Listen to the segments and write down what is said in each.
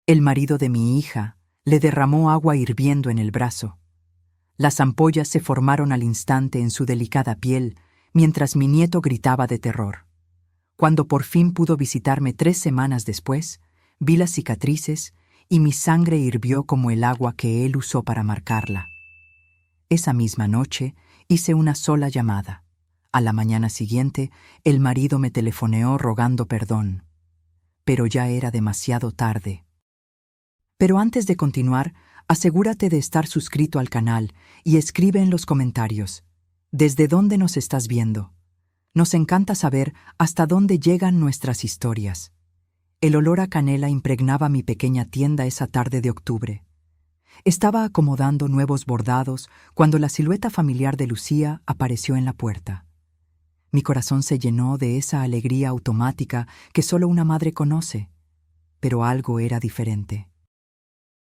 El marido de mi hija le derramó agua hirviendo en el brazo. Las ampollas se formaron al instante en su delicada piel, mientras mi nieto gritaba de terror. Cuando por fin pudo visitarme 3 semanas después, vi las cicatrices y mi sangre hirvió como el agua que él usó para marcarla. Esa misma noche hice una sola llamada. A la mañana siguiente, el marido me telefoneó rogando perdón. Pero ya era demasiado tarde. Pero antes de continuar, asegúrate de estar suscrito al canal y escribe en los comentarios ¿desde dónde nos estás viendo? Nos encanta saber hasta dónde llegan nuestras historias. El olor a canela impregnaba mi pequeña tienda esa tarde de octubre. Estaba acomodando nuevos bordados cuando la silueta familiar de Lucía apareció en la puerta. Mi corazón se llenó de esa alegría automática que solo una madre conoce, pero algo era diferente.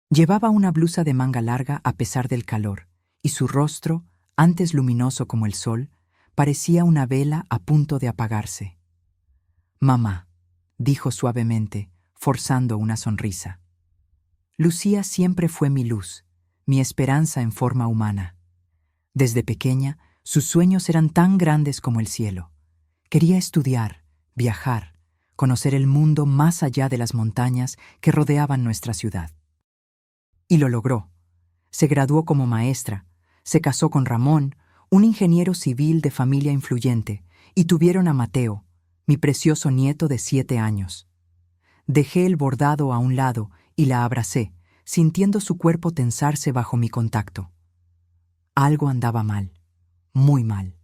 Llevaba una blusa de manga larga a pesar del calor, y su rostro, antes luminoso como el sol, parecía una vela a punto de apagarse. «Mamá», dijo suavemente, forzando una sonrisa. Lucía siempre fue mi luz, mi esperanza en forma humana. Desde pequeña, sus sueños eran tan grandes como el cielo. Quería estudiar, viajar, conocer el mundo más allá de las montañas que rodeaban nuestra ciudad. Y lo logró. Se graduó como maestra, se casó con Ramón, un ingeniero civil de familia influyente, y tuvieron a Mateo, mi precioso nieto de 7 años. Dejé el bordado a un lado y la abracé, sintiendo su cuerpo tensarse bajo mi contacto. Algo andaba mal, muy mal.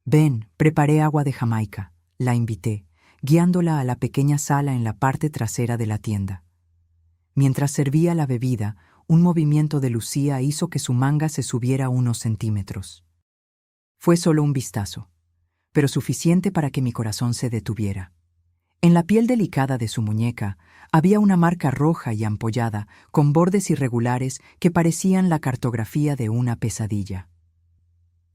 «Ven, preparé agua de Jamaica», la invité, guiándola a la pequeña sala en la parte trasera de la tienda. Mientras servía la bebida, un movimiento de Lucía hizo que su manga se subiera unos centímetros. Fue solo un vistazo, pero suficiente para que mi corazón se detuviera. En la piel delicada de su muñeca había una marca roja y ampollada, con bordes irregulares que parecían la cartografía de una pesadilla.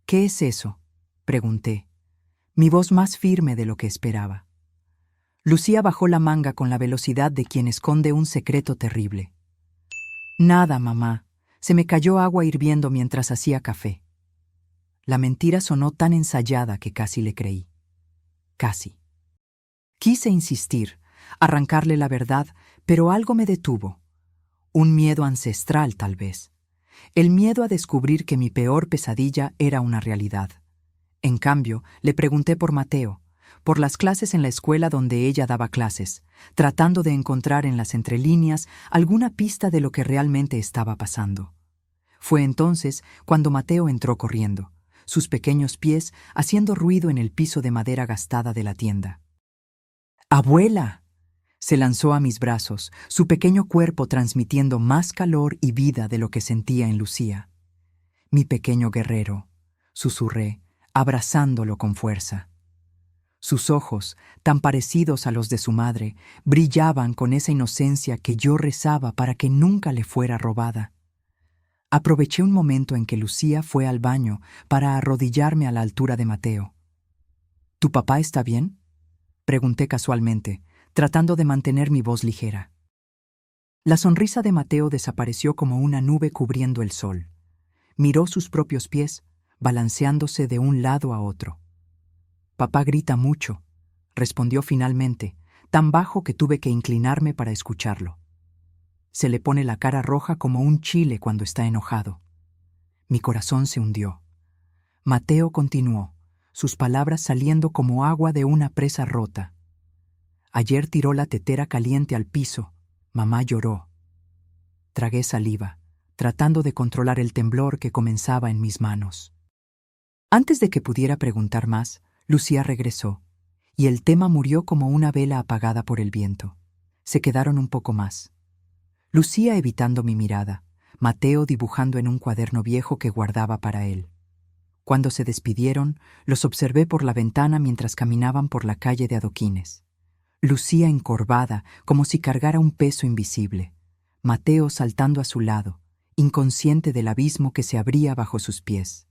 «¿Qué es eso?», pregunté, mi voz más firme de lo que esperaba. Lucía bajó la manga con la velocidad de quien esconde un secreto terrible. «Nada, mamá. Se me cayó agua hirviendo mientras hacía café». La mentira sonó tan ensayada que casi le creí. Casi. Quise insistir, arrancarle la verdad, pero algo me detuvo. Un miedo ancestral, tal vez. El miedo a descubrir que mi peor pesadilla era una realidad. En cambio, le pregunté por Mateo, por las clases en la escuela donde ella daba clases, tratando de encontrar en las entrelíneas alguna pista de lo que realmente estaba pasando. Fue entonces cuando Mateo entró corriendo, sus pequeños pies haciendo ruido en el piso de madera gastada de la tienda. «¡Abuela!», se lanzó a mis brazos, su pequeño cuerpo transmitiendo más calor y vida de lo que sentía en Lucía. «Mi pequeño guerrero», susurré, abrazándolo con fuerza. Sus ojos, tan parecidos a los de su madre, brillaban con esa inocencia que yo rezaba para que nunca le fuera robada. Aproveché un momento en que Lucía fue al baño para arrodillarme a la altura de Mateo. «¿Tu papá está bien?», pregunté casualmente, tratando de mantener mi voz ligera. La sonrisa de Mateo desapareció como una nube cubriendo el sol. Miró sus propios pies, balanceándose de un lado a otro. «Papá grita mucho», respondió finalmente, tan bajo que tuve que inclinarme para escucharlo. «Se le pone la cara roja como un chile cuando está enojado». Mi corazón se hundió. Mateo continuó, sus palabras saliendo como agua de una presa rota. «Ayer tiró la tetera caliente al piso. Mamá lloró». Tragué saliva, tratando de controlar el temblor que comenzaba en mis manos. Antes de que pudiera preguntar más, Lucía regresó, y el tema murió como una vela apagada por el viento. Se quedaron un poco más. Lucía evitando mi mirada, Mateo dibujando en un cuaderno viejo que guardaba para él. Cuando se despidieron, los observé por la ventana mientras caminaban por la calle de adoquines. Lucía encorvada, como si cargara un peso invisible. Mateo saltando a su lado, inconsciente del abismo que se abría bajo sus pies.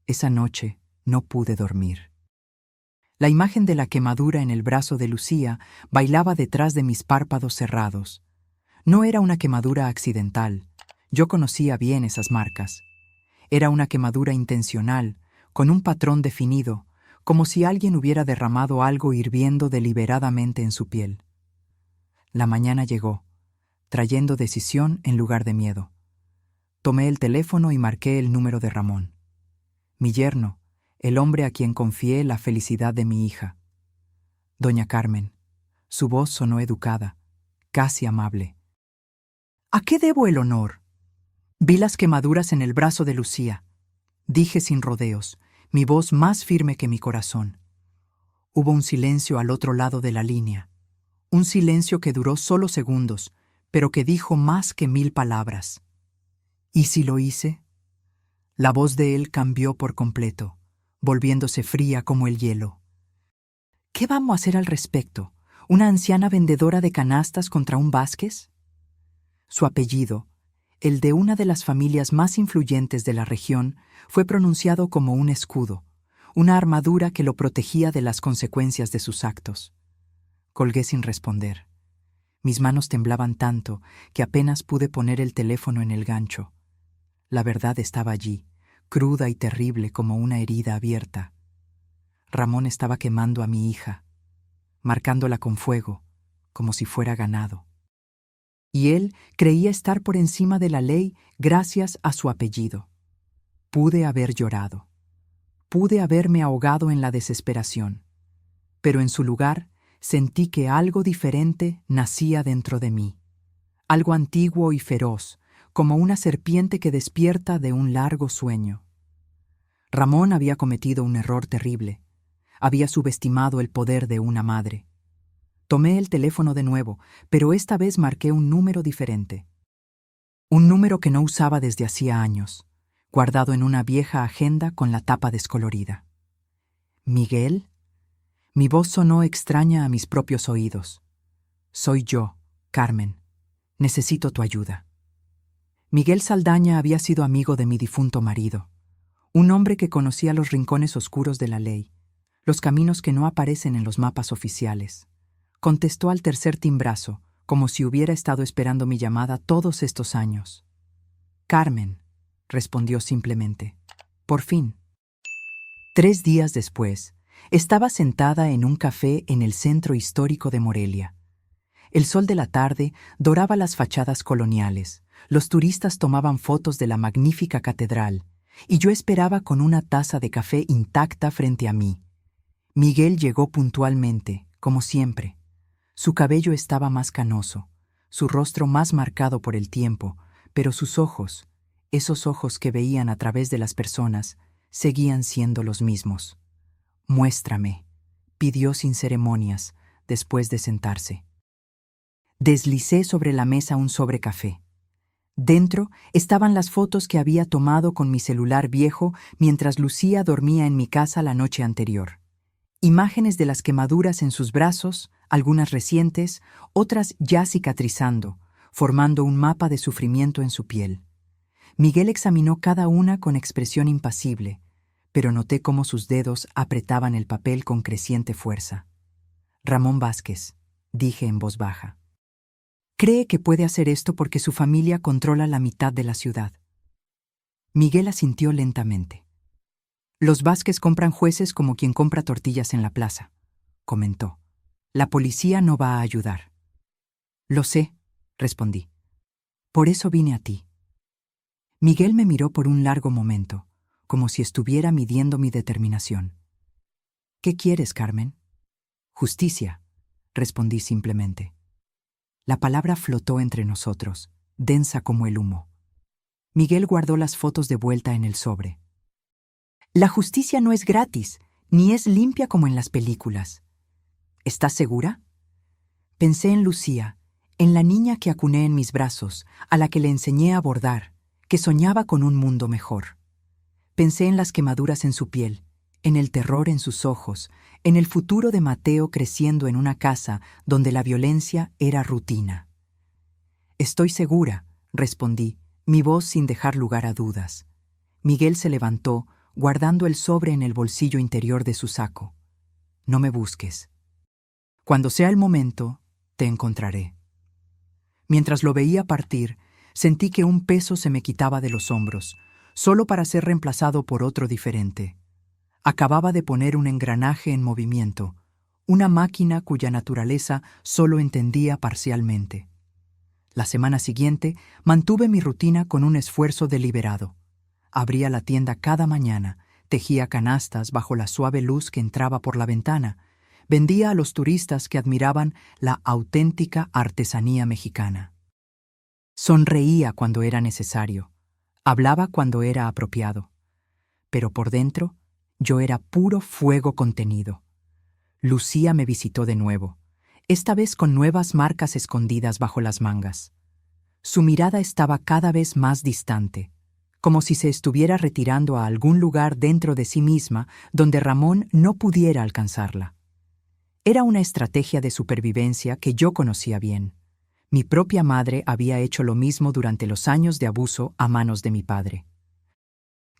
Esa noche no pude dormir. La imagen de la quemadura en el brazo de Lucía bailaba detrás de mis párpados cerrados. No era una quemadura accidental. Yo conocía bien esas marcas. Era una quemadura intencional, con un patrón definido, como si alguien hubiera derramado algo hirviendo deliberadamente en su piel. La mañana llegó, trayendo decisión en lugar de miedo. Tomé el teléfono y marqué el número de Ramón. Mi yerno, el hombre a quien confié la felicidad de mi hija. Doña Carmen. Su voz sonó educada, casi amable. ¿A qué debo el honor? Vi las quemaduras en el brazo de Lucía. Dije sin rodeos, mi voz más firme que mi corazón. Hubo un silencio al otro lado de la línea. Un silencio que duró solo segundos, pero que dijo más que 1000 palabras. ¿Y si lo hice? La voz de él cambió por completo, volviéndose fría como el hielo. ¿Qué vamos a hacer al respecto? ¿Una anciana vendedora de canastas contra un Vázquez? Su apellido, el de una de las familias más influyentes de la región, fue pronunciado como un escudo, una armadura que lo protegía de las consecuencias de sus actos. Colgué sin responder. Mis manos temblaban tanto que apenas pude poner el teléfono en el gancho. La verdad estaba allí, cruda y terrible como una herida abierta. Ramón estaba quemando a mi hija, marcándola con fuego, como si fuera ganado. Y él creía estar por encima de la ley gracias a su apellido. Pude haber llorado. Pude haberme ahogado en la desesperación. Pero en su lugar sentí que algo diferente nacía dentro de mí. Algo antiguo y feroz, como una serpiente que despierta de un largo sueño. Ramón había cometido un error terrible. Había subestimado el poder de una madre. Tomé el teléfono de nuevo, pero esta vez marqué un número diferente. Un número que no usaba desde hacía años, guardado en una vieja agenda con la tapa descolorida. ¿Miguel? Mi voz sonó extraña a mis propios oídos. Soy yo, Carmen. Necesito tu ayuda. Miguel Saldaña había sido amigo de mi difunto marido, un hombre que conocía los rincones oscuros de la ley, los caminos que no aparecen en los mapas oficiales. Contestó al tercer timbrazo, como si hubiera estado esperando mi llamada todos estos años. Carmen, respondió simplemente. Por fin. 3 días después, estaba sentada en un café en el centro histórico de Morelia. El sol de la tarde doraba las fachadas coloniales, los turistas tomaban fotos de la magnífica catedral, y yo esperaba con una taza de café intacta frente a mí. Miguel llegó puntualmente, como siempre. Su cabello estaba más canoso, su rostro más marcado por el tiempo, pero sus ojos, esos ojos que veían a través de las personas, seguían siendo los mismos. «Muéstrame», pidió sin ceremonias, después de sentarse. Deslicé sobre la mesa un sobre café. Dentro estaban las fotos que había tomado con mi celular viejo mientras Lucía dormía en mi casa la noche anterior. Imágenes de las quemaduras en sus brazos, algunas recientes, otras ya cicatrizando, formando un mapa de sufrimiento en su piel. Miguel examinó cada una con expresión impasible, pero noté cómo sus dedos apretaban el papel con creciente fuerza. Ramón Vázquez, dije en voz baja. Cree que puede hacer esto porque su familia controla la mitad de la ciudad. Miguel asintió lentamente. Los Vázquez compran jueces como quien compra tortillas en la plaza, comentó. La policía no va a ayudar. Lo sé, respondí. Por eso vine a ti. Miguel me miró por un largo momento, como si estuviera midiendo mi determinación. ¿Qué quieres, Carmen? Justicia, respondí simplemente. La palabra flotó entre nosotros, densa como el humo. Miguel guardó las fotos de vuelta en el sobre. La justicia no es gratis, ni es limpia como en las películas. ¿Estás segura? Pensé en Lucía, en la niña que acuné en mis brazos, a la que le enseñé a bordar, que soñaba con un mundo mejor. Pensé en las quemaduras en su piel, en el terror en sus ojos, en el futuro de Mateo creciendo en una casa donde la violencia era rutina. Estoy segura, respondí, mi voz sin dejar lugar a dudas. Miguel se levantó, guardando el sobre en el bolsillo interior de su saco. No me busques. Cuando sea el momento, te encontraré. Mientras lo veía partir, sentí que un peso se me quitaba de los hombros, solo para ser reemplazado por otro diferente. Acababa de poner un engranaje en movimiento, una máquina cuya naturaleza solo entendía parcialmente. La semana siguiente mantuve mi rutina con un esfuerzo deliberado. Abría la tienda cada mañana, tejía canastas bajo la suave luz que entraba por la ventana, vendía a los turistas que admiraban la auténtica artesanía mexicana. Sonreía cuando era necesario, hablaba cuando era apropiado, pero por dentro yo era puro fuego contenido. Lucía me visitó de nuevo, esta vez con nuevas marcas escondidas bajo las mangas. Su mirada estaba cada vez más distante, como si se estuviera retirando a algún lugar dentro de sí misma donde Ramón no pudiera alcanzarla. Era una estrategia de supervivencia que yo conocía bien. Mi propia madre había hecho lo mismo durante los años de abuso a manos de mi padre.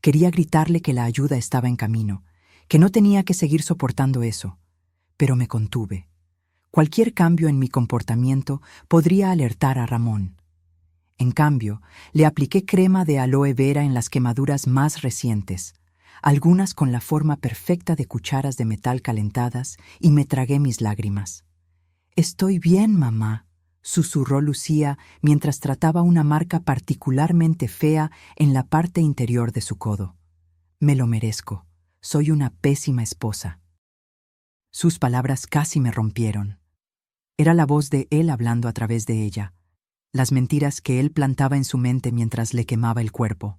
Quería gritarle que la ayuda estaba en camino, que no tenía que seguir soportando eso, pero me contuve. Cualquier cambio en mi comportamiento podría alertar a Ramón. En cambio, le apliqué crema de aloe vera en las quemaduras más recientes, algunas con la forma perfecta de cucharas de metal calentadas, y me tragué mis lágrimas. «Estoy bien, mamá», susurró Lucía mientras trataba una marca particularmente fea en la parte interior de su codo. «Me lo merezco. Soy una pésima esposa». Sus palabras casi me rompieron. Era la voz de él hablando a través de ella, las mentiras que él plantaba en su mente mientras le quemaba el cuerpo.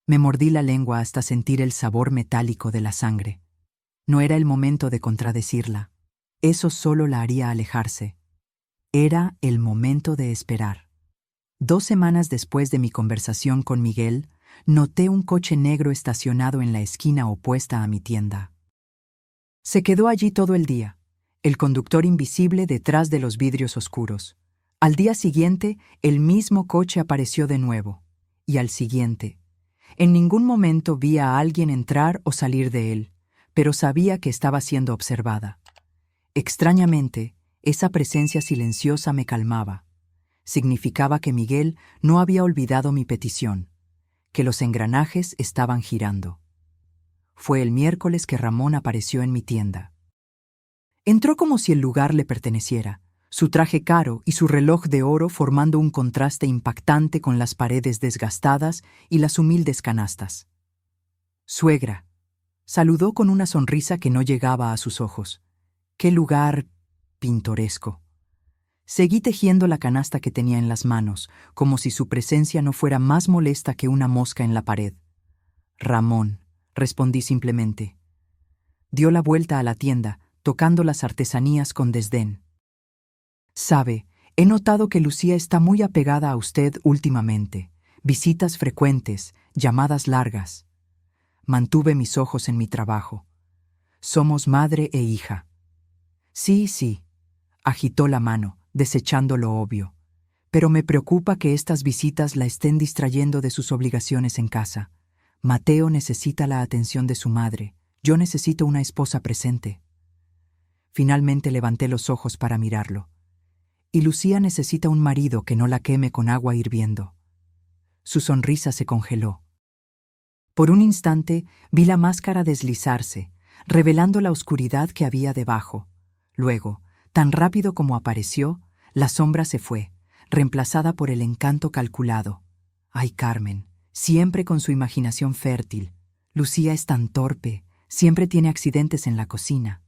Me mordí la lengua hasta sentir el sabor metálico de la sangre. No era el momento de contradecirla. Eso solo la haría alejarse. Era el momento de esperar. 2 semanas después de mi conversación con Miguel, noté un coche negro estacionado en la esquina opuesta a mi tienda. Se quedó allí todo el día, el conductor invisible detrás de los vidrios oscuros. Al día siguiente, el mismo coche apareció de nuevo, y al siguiente. En ningún momento vi a alguien entrar o salir de él, pero sabía que estaba siendo observada. Extrañamente, esa presencia silenciosa me calmaba. Significaba que Miguel no había olvidado mi petición, que los engranajes estaban girando. Fue el miércoles que Ramón apareció en mi tienda. Entró como si el lugar le perteneciera, su traje caro y su reloj de oro formando un contraste impactante con las paredes desgastadas y las humildes canastas. «Suegra», saludó con una sonrisa que no llegaba a sus ojos. «Qué lugar pintoresco». Seguí tejiendo la canasta que tenía en las manos, como si su presencia no fuera más molesta que una mosca en la pared. «Ramón», respondí simplemente. Dio la vuelta a la tienda, tocando las artesanías con desdén. «Sabe, he notado que Lucía está muy apegada a usted últimamente. Visitas frecuentes, llamadas largas». Mantuve mis ojos en mi trabajo. «Somos madre e hija». «Sí, sí», agitó la mano, desechando lo obvio. «Pero me preocupa que estas visitas la estén distrayendo de sus obligaciones en casa. Mateo necesita la atención de su madre. Yo necesito una esposa presente». Finalmente levanté los ojos para mirarlo. «Y Lucía necesita un marido que no la queme con agua hirviendo». Su sonrisa se congeló. Por un instante vi la máscara deslizarse, revelando la oscuridad que había debajo. Luego, tan rápido como apareció, la sombra se fue, reemplazada por el encanto calculado. «Ay, Carmen, siempre con su imaginación fértil. Lucía es tan torpe, siempre tiene accidentes en la cocina».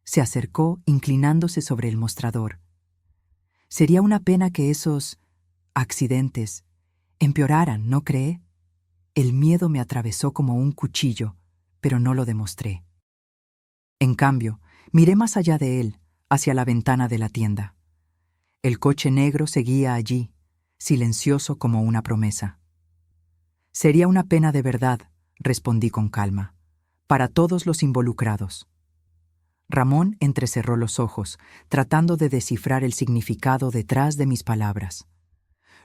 Se acercó, inclinándose sobre el mostrador. «Sería una pena que esos accidentes empeoraran, ¿no cree?» El miedo me atravesó como un cuchillo, pero no lo demostré. En cambio, miré más allá de él, hacia la ventana de la tienda. El coche negro seguía allí, silencioso como una promesa. «Sería una pena de verdad», respondí con calma, «para todos los involucrados». Ramón entrecerró los ojos, tratando de descifrar el significado detrás de mis palabras.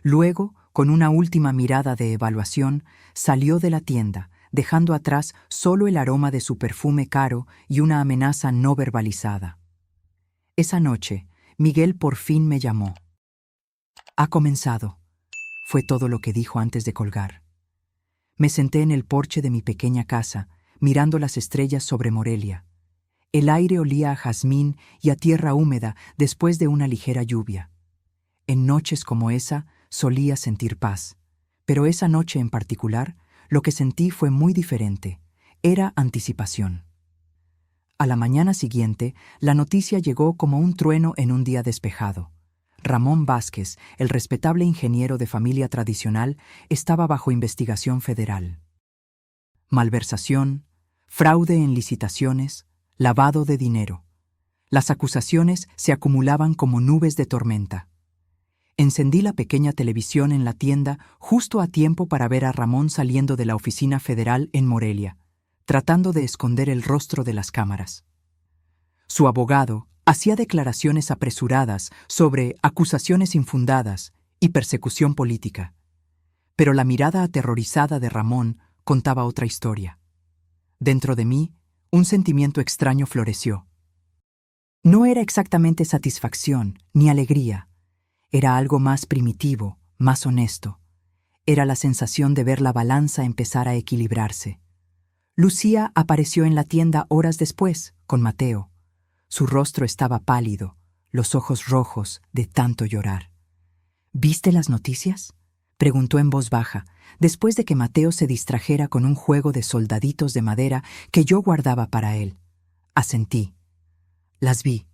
Luego, con una última mirada de evaluación, salió de la tienda, dejando atrás solo el aroma de su perfume caro y una amenaza no verbalizada. Esa noche, Miguel por fin me llamó. Ha comenzado, fue todo lo que dijo antes de colgar. Me senté en el porche de mi pequeña casa, mirando las estrellas sobre Morelia. El aire olía a jazmín y a tierra húmeda después de una ligera lluvia. En noches como esa solía sentir paz, pero esa noche en particular, lo que sentí fue muy diferente. Era anticipación. A la mañana siguiente, la noticia llegó como un trueno en un día despejado. Ramón Vázquez, el respetable ingeniero de familia tradicional, estaba bajo investigación federal. Malversación, fraude en licitaciones, lavado de dinero. Las acusaciones se acumulaban como nubes de tormenta. Encendí la pequeña televisión en la tienda justo a tiempo para ver a Ramón saliendo de la oficina federal en Morelia, tratando de esconder el rostro de las cámaras. Su abogado hacía declaraciones apresuradas sobre acusaciones infundadas y persecución política. Pero la mirada aterrorizada de Ramón contaba otra historia. Dentro de mí, un sentimiento extraño floreció. No era exactamente satisfacción ni alegría. Era algo más primitivo, más honesto. Era la sensación de ver la balanza empezar a equilibrarse. Lucía apareció en la tienda horas después, con Mateo. Su rostro estaba pálido, los ojos rojos de tanto llorar. ¿Viste las noticias?, preguntó en voz baja, después de que Mateo se distrajera con un juego de soldaditos de madera que yo guardaba para él. Asentí. Las vi.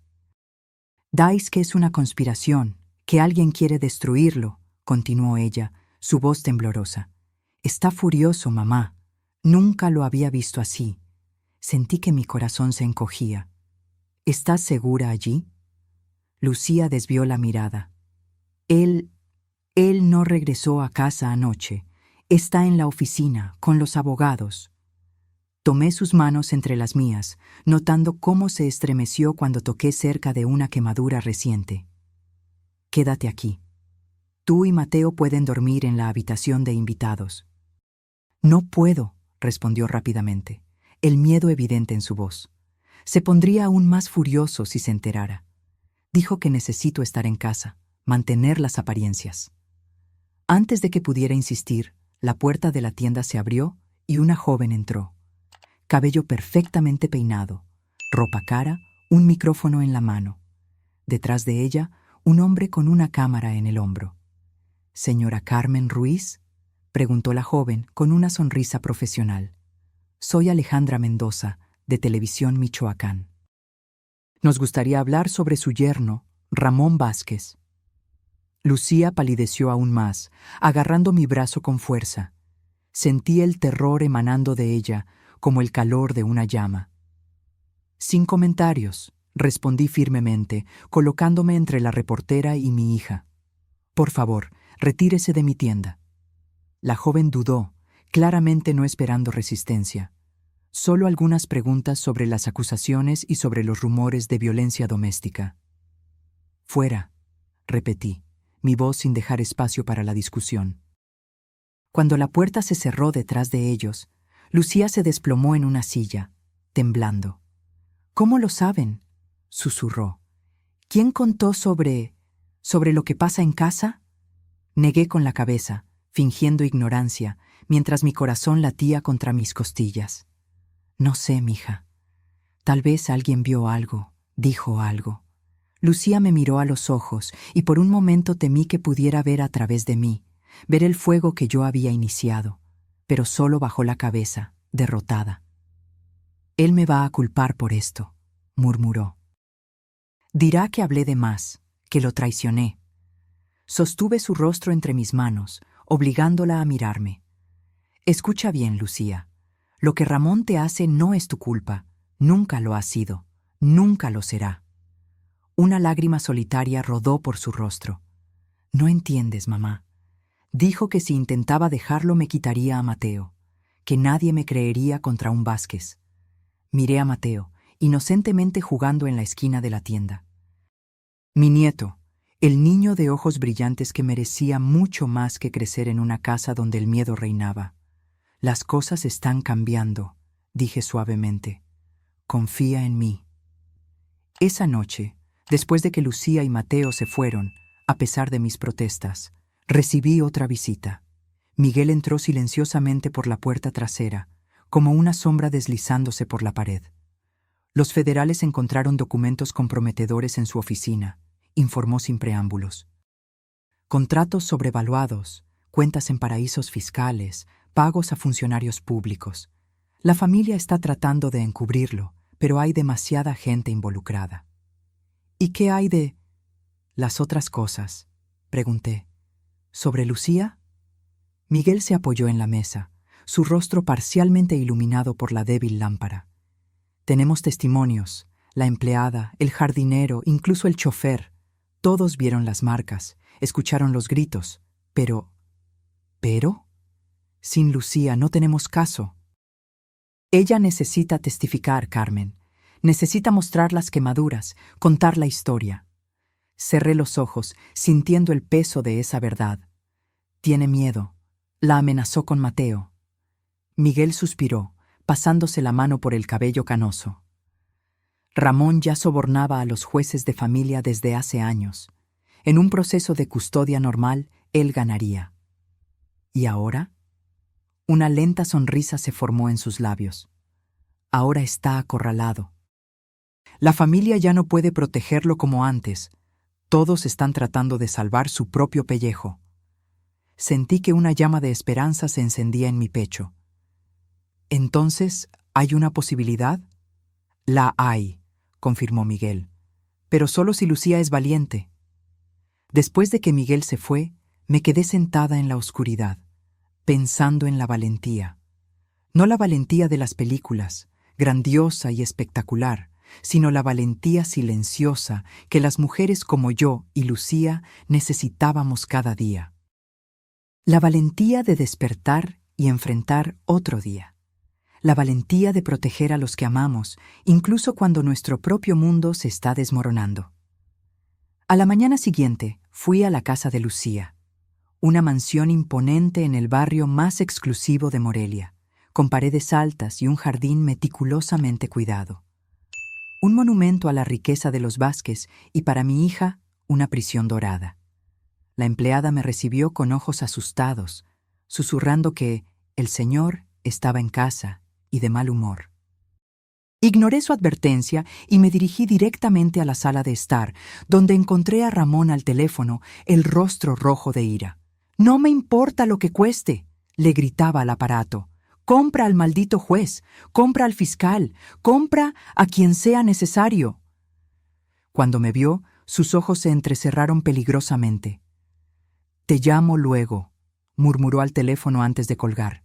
Dais que es una conspiración, que alguien quiere destruirlo, continuó ella, su voz temblorosa. Está furioso, mamá. Nunca lo había visto así. Sentí que mi corazón se encogía. ¿Estás segura allí? Lucía desvió la mirada. Él no regresó a casa anoche. Está en la oficina, con los abogados. Tomé sus manos entre las mías, notando cómo se estremeció cuando toqué cerca de una quemadura reciente. Quédate aquí. Tú y Mateo pueden dormir en la habitación de invitados. No puedo, respondió rápidamente, el miedo evidente en su voz. Se pondría aún más furioso si se enterara. Dijo que necesito estar en casa, mantener las apariencias. Antes de que pudiera insistir, la puerta de la tienda se abrió y una joven entró. Cabello perfectamente peinado, ropa cara, un micrófono en la mano. Detrás de ella, un hombre con una cámara en el hombro. «¿Señora Carmen Ruiz?», preguntó la joven con una sonrisa profesional. «Soy Alejandra Mendoza, de Televisión Michoacán. Nos gustaría hablar sobre su yerno, Ramón Vázquez». Lucía palideció aún más, agarrando mi brazo con fuerza. Sentí el terror emanando de ella, como el calor de una llama. «Sin comentarios», respondí firmemente, colocándome entre la reportera y mi hija. «Por favor, retírese de mi tienda». La joven dudó, claramente no esperando resistencia. Solo algunas preguntas sobre las acusaciones y sobre los rumores de violencia doméstica. «Fuera», repetí, mi voz sin dejar espacio para la discusión. Cuando la puerta se cerró detrás de ellos, Lucía se desplomó en una silla, temblando. «¿Cómo lo saben?», susurró. «¿Quién contó sobre lo que pasa en casa?». Negué con la cabeza, fingiendo ignorancia, mientras mi corazón latía contra mis costillas. «No sé, mija. Tal vez alguien vio algo, dijo algo». Lucía me miró a los ojos y por un momento temí que pudiera ver a través de mí, ver el fuego que yo había iniciado, pero solo bajó la cabeza, derrotada. «Él me va a culpar por esto», murmuró. «Dirá que hablé de más, que lo traicioné». Sostuve su rostro entre mis manos, obligándola a mirarme. «Escucha bien, Lucía. Lo que Ramón te hace no es tu culpa. Nunca lo ha sido. Nunca lo será». Una lágrima solitaria rodó por su rostro. «No entiendes, mamá. Dijo que si intentaba dejarlo me quitaría a Mateo, que nadie me creería contra un Vázquez». Miré a Mateo, inocentemente jugando en la esquina de la tienda. Mi nieto, el niño de ojos brillantes que merecía mucho más que crecer en una casa donde el miedo reinaba. «Las cosas están cambiando», dije suavemente. «Confía en mí». Esa noche, después de que Lucía y Mateo se fueron, A pesar de mis protestas, recibí otra visita. Miguel entró silenciosamente por la puerta trasera, como una sombra deslizándose por la pared. Los federales encontraron documentos comprometedores en su oficina, informó sin preámbulos. Contratos sobrevaluados, cuentas en paraísos fiscales, pagos a funcionarios públicos. La familia está tratando de encubrirlo, pero hay demasiada gente involucrada. ¿Y qué hay de las otras cosas?, pregunté. ¿Sobre Lucía? Miguel se apoyó en la mesa, su rostro parcialmente iluminado por la débil lámpara. Tenemos testimonios, la empleada, el jardinero, incluso el chofer. Todos vieron las marcas, escucharon los gritos, pero... ¿Pero? Sin Lucía no tenemos caso. Ella necesita testificar, Carmen. Necesita mostrar las quemaduras, contar la historia. Cerré los ojos, sintiendo el peso de esa verdad. Tiene miedo. La amenazó con Mateo. Miguel suspiró, pasándose la mano por el cabello canoso. Ramón ya sobornaba a los jueces de familia desde hace años. En un proceso de custodia normal, él ganaría. ¿Y ahora? Una lenta sonrisa se formó en sus labios. Ahora está acorralado. La familia ya no puede protegerlo como antes. Todos están tratando de salvar su propio pellejo. Sentí que una llama de esperanza se encendía en mi pecho. ¿Entonces hay una posibilidad? La hay, confirmó Miguel, pero solo si Lucía es valiente. Después de que Miguel se fue, me quedé sentada en la oscuridad, pensando en la valentía. No la valentía de las películas, grandiosa y espectacular, sino la valentía silenciosa que las mujeres como yo y Lucía necesitábamos cada día. La valentía de despertar y enfrentar otro día. La valentía de proteger a los que amamos, incluso cuando nuestro propio mundo se está desmoronando. A la mañana siguiente fui a la casa de Lucía, una mansión imponente en el barrio más exclusivo de Morelia, con paredes altas y un jardín meticulosamente cuidado. Un monumento a la riqueza de los Vázquez y para mi hija, una prisión dorada. La empleada me recibió con ojos asustados, susurrando que el señor estaba en casa y de mal humor. Ignoré su advertencia y me dirigí directamente a la sala de estar, donde encontré a Ramón al teléfono, el rostro rojo de ira. «No me importa lo que cueste», le gritaba al aparato. «Compra al maldito juez, compra al fiscal, compra a quien sea necesario». Cuando me vio, sus ojos se entrecerraron peligrosamente. «Te llamo luego», murmuró al teléfono antes de colgar.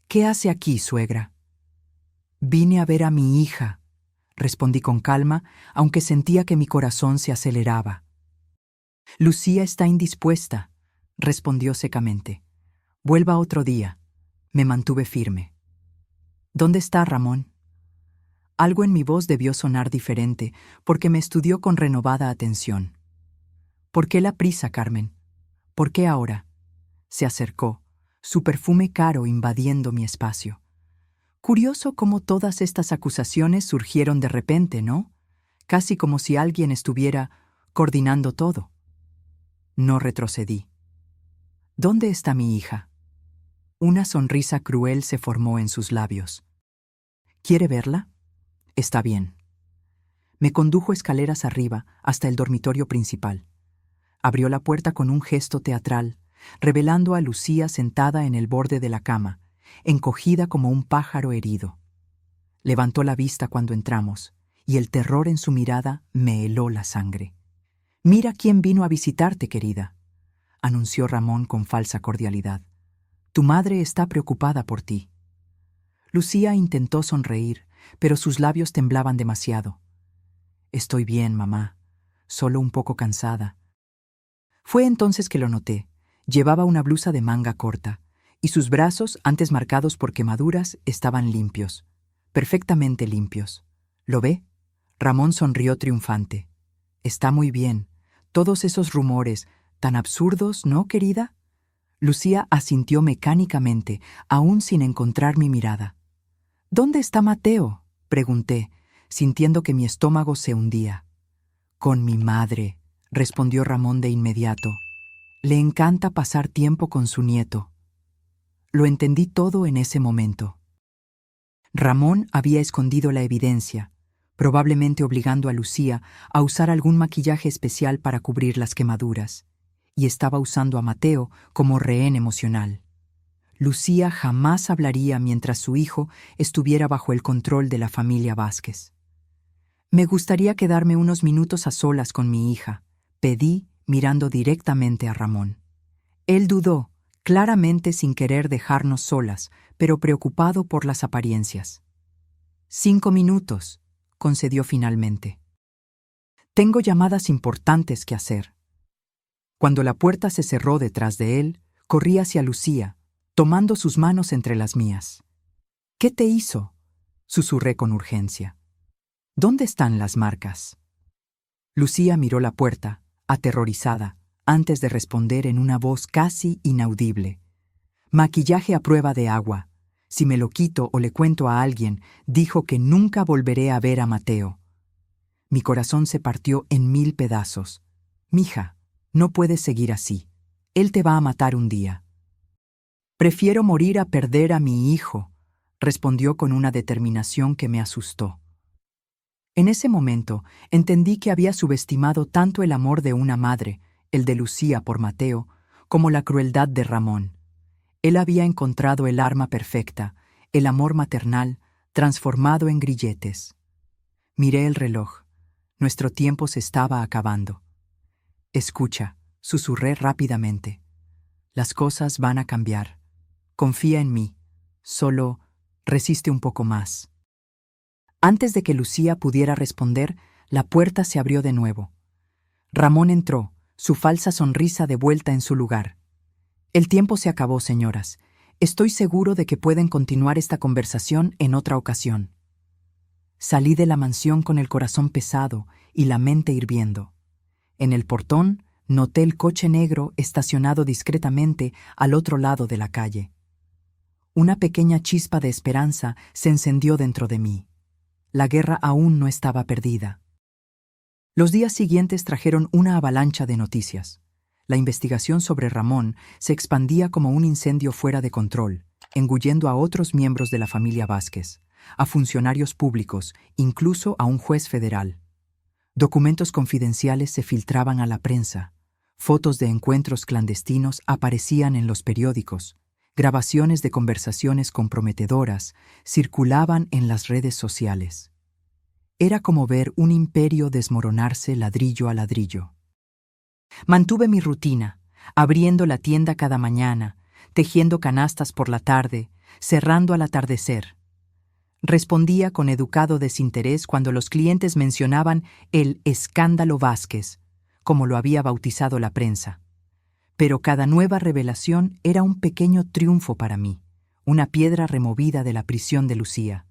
«¿Qué hace aquí, suegra?» «Vine a ver a mi hija», respondí con calma, aunque sentía que mi corazón se aceleraba. «Lucía está indispuesta», respondió secamente. «Vuelva otro día». Me mantuve firme. «¿Dónde está Ramón?» Algo en mi voz debió sonar diferente, porque me estudió con renovada atención. «¿Por qué la prisa, Carmen? ¿Por qué ahora?» Se acercó, su perfume caro invadiendo mi espacio. Curioso cómo todas estas acusaciones surgieron de repente, ¿no? Casi como si alguien estuviera coordinando todo. No retrocedí. «¿Dónde está mi hija?» Una sonrisa cruel se formó en sus labios. «¿Quiere verla? Está bien». Me condujo escaleras arriba hasta el dormitorio principal. Abrió la puerta con un gesto teatral, revelando a Lucía sentada en el borde de la cama, encogida como un pájaro herido. Levantó la vista cuando entramos, y el terror en su mirada me heló la sangre. «Mira quién vino a visitarte, querida», anunció Ramón con falsa cordialidad. «Tu madre está preocupada por ti». Lucía intentó sonreír, pero sus labios temblaban demasiado. «Estoy bien, mamá, solo un poco cansada». Fue entonces que lo noté. Llevaba una blusa de manga corta, y sus brazos, antes marcados por quemaduras, estaban limpios, perfectamente limpios. ¿Lo ve? Ramón sonrió triunfante. «Está muy bien. Todos esos rumores, tan absurdos, ¿no, querida?» Lucía asintió mecánicamente, aún sin encontrar mi mirada. «¿Dónde está Mateo?», pregunté, sintiendo que mi estómago se hundía. «Con mi madre», respondió Ramón de inmediato. Le encanta pasar tiempo con su nieto. Lo entendí todo en ese momento. Ramón había escondido la evidencia, probablemente obligando a Lucía a usar algún maquillaje especial para cubrir las quemaduras, y estaba usando a Mateo como rehén emocional. Lucía jamás hablaría mientras su hijo estuviera bajo el control de la familia Vázquez. Me gustaría quedarme unos minutos a solas con mi hija, pedí mirando directamente a Ramón. Él dudó, claramente sin querer dejarnos solas, pero preocupado por las apariencias. 5 minutos, concedió finalmente. Tengo llamadas importantes que hacer. Cuando la puerta se cerró detrás de él, corrí hacia Lucía, tomando sus manos entre las mías. ¿Qué te hizo?, susurré con urgencia. ¿Dónde están las marcas? Lucía miró la puerta, aterrorizada, antes de responder en una voz casi inaudible. Maquillaje a prueba de agua. Si me lo quito o le cuento a alguien, dijo que nunca volveré a ver a Mateo. Mi corazón se partió en 1000 pedazos. Mija, no puedes seguir así. Él te va a matar un día. Prefiero morir a perder a mi hijo, respondió con una determinación que me asustó. En ese momento entendí que había subestimado tanto el amor de una madre, el de Lucía por Mateo, como la crueldad de Ramón. Él había encontrado el arma perfecta, el amor maternal, transformado en grilletes. Miré el reloj. Nuestro tiempo se estaba acabando. Escucha, susurré rápidamente. Las cosas van a cambiar. Confía en mí. Solo resiste un poco más. Antes de que Lucía pudiera responder, la puerta se abrió de nuevo. Ramón entró, su falsa sonrisa de vuelta en su lugar. El tiempo se acabó, señoras. Estoy seguro de que pueden continuar esta conversación en otra ocasión. Salí de la mansión con el corazón pesado y la mente hirviendo. En el portón noté el coche negro estacionado discretamente al otro lado de la calle. Una pequeña chispa de esperanza se encendió dentro de mí. La guerra aún no estaba perdida. Los días siguientes trajeron una avalancha de noticias. La investigación sobre Ramón se expandía como un incendio fuera de control, engullendo a otros miembros de la familia Vázquez, a funcionarios públicos, incluso a un juez federal. Documentos confidenciales se filtraban a la prensa, fotos de encuentros clandestinos aparecían en los periódicos, grabaciones de conversaciones comprometedoras circulaban en las redes sociales. Era como ver un imperio desmoronarse ladrillo a ladrillo. Mantuve mi rutina, abriendo la tienda cada mañana, tejiendo canastas por la tarde, cerrando al atardecer. Respondía con educado desinterés cuando los clientes mencionaban el escándalo Vázquez, como lo había bautizado la prensa. Pero cada nueva revelación era un pequeño triunfo para mí, una piedra removida de la prisión de Lucía.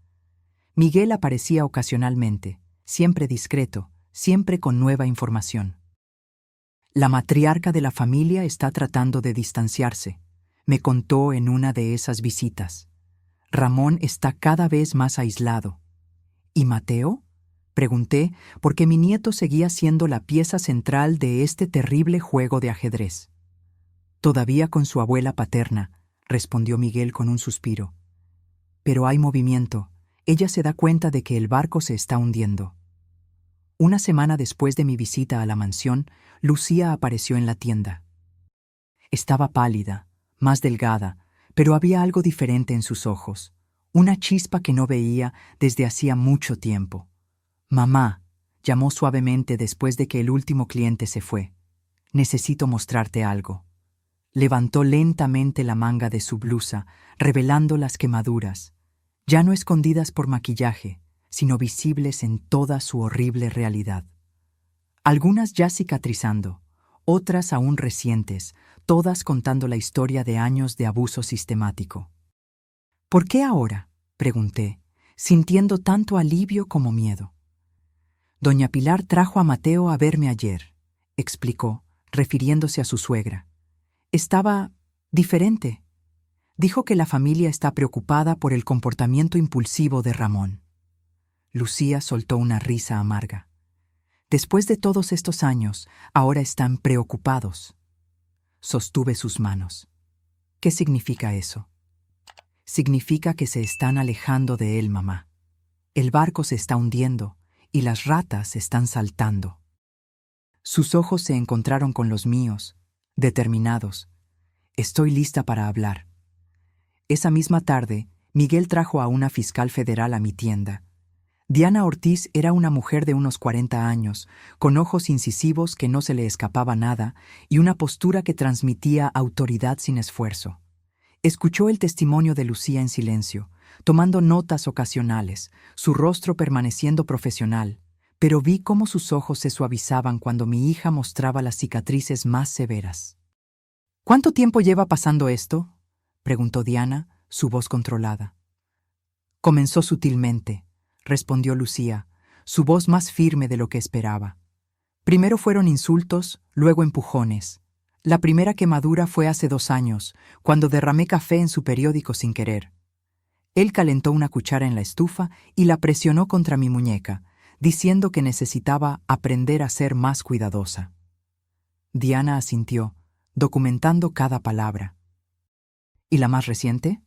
Miguel aparecía ocasionalmente, siempre discreto, siempre con nueva información. La matriarca de la familia está tratando de distanciarse, me contó en una de esas visitas. Ramón está cada vez más aislado. ¿Y Mateo?, pregunté, porque mi nieto seguía siendo la pieza central de este terrible juego de ajedrez. Todavía con su abuela paterna, respondió Miguel con un suspiro. Pero hay movimiento. Ella se da cuenta de que el barco se está hundiendo. Una semana después de mi visita a la mansión, Lucía apareció en la tienda. Estaba pálida, más delgada, pero había algo diferente en sus ojos, una chispa que no veía desde hacía mucho tiempo. «Mamá», llamó suavemente después de que el último cliente se fue. «Necesito mostrarte algo». Levantó lentamente la manga de su blusa, revelando las quemaduras, ya no escondidas por maquillaje, sino visibles en toda su horrible realidad. Algunas ya cicatrizando, otras aún recientes, todas contando la historia de años de abuso sistemático. «¿Por qué ahora?», pregunté, sintiendo tanto alivio como miedo. «Doña Pilar trajo a Mateo a verme ayer», explicó, refiriéndose a su suegra. «Estaba diferente. Dijo que la familia está preocupada por el comportamiento impulsivo de Ramón». Lucía soltó una risa amarga. Después de todos estos años, ahora están preocupados. Sostuve sus manos. ¿Qué significa eso? Significa que se están alejando de él, mamá. El barco se está hundiendo y las ratas están saltando. Sus ojos se encontraron con los míos, determinados. Estoy lista para hablar. Esa misma tarde, Miguel trajo a una fiscal federal a mi tienda. Diana Ortiz era una mujer de unos 40 años, con ojos incisivos que no se le escapaba nada y una postura que transmitía autoridad sin esfuerzo. Escuchó el testimonio de Lucía en silencio, tomando notas ocasionales, su rostro permaneciendo profesional, pero vi cómo sus ojos se suavizaban cuando mi hija mostraba las cicatrices más severas. ¿Cuánto tiempo lleva pasando esto?, preguntó Diana, su voz controlada. Comenzó sutilmente, respondió Lucía, su voz más firme de lo que esperaba. Primero fueron insultos, luego empujones. La primera quemadura fue hace 2 años, cuando derramé café en su periódico sin querer. Él calentó una cuchara en la estufa y la presionó contra mi muñeca, diciendo que necesitaba aprender a ser más cuidadosa. Diana asintió, documentando cada palabra. ¿Y la más reciente?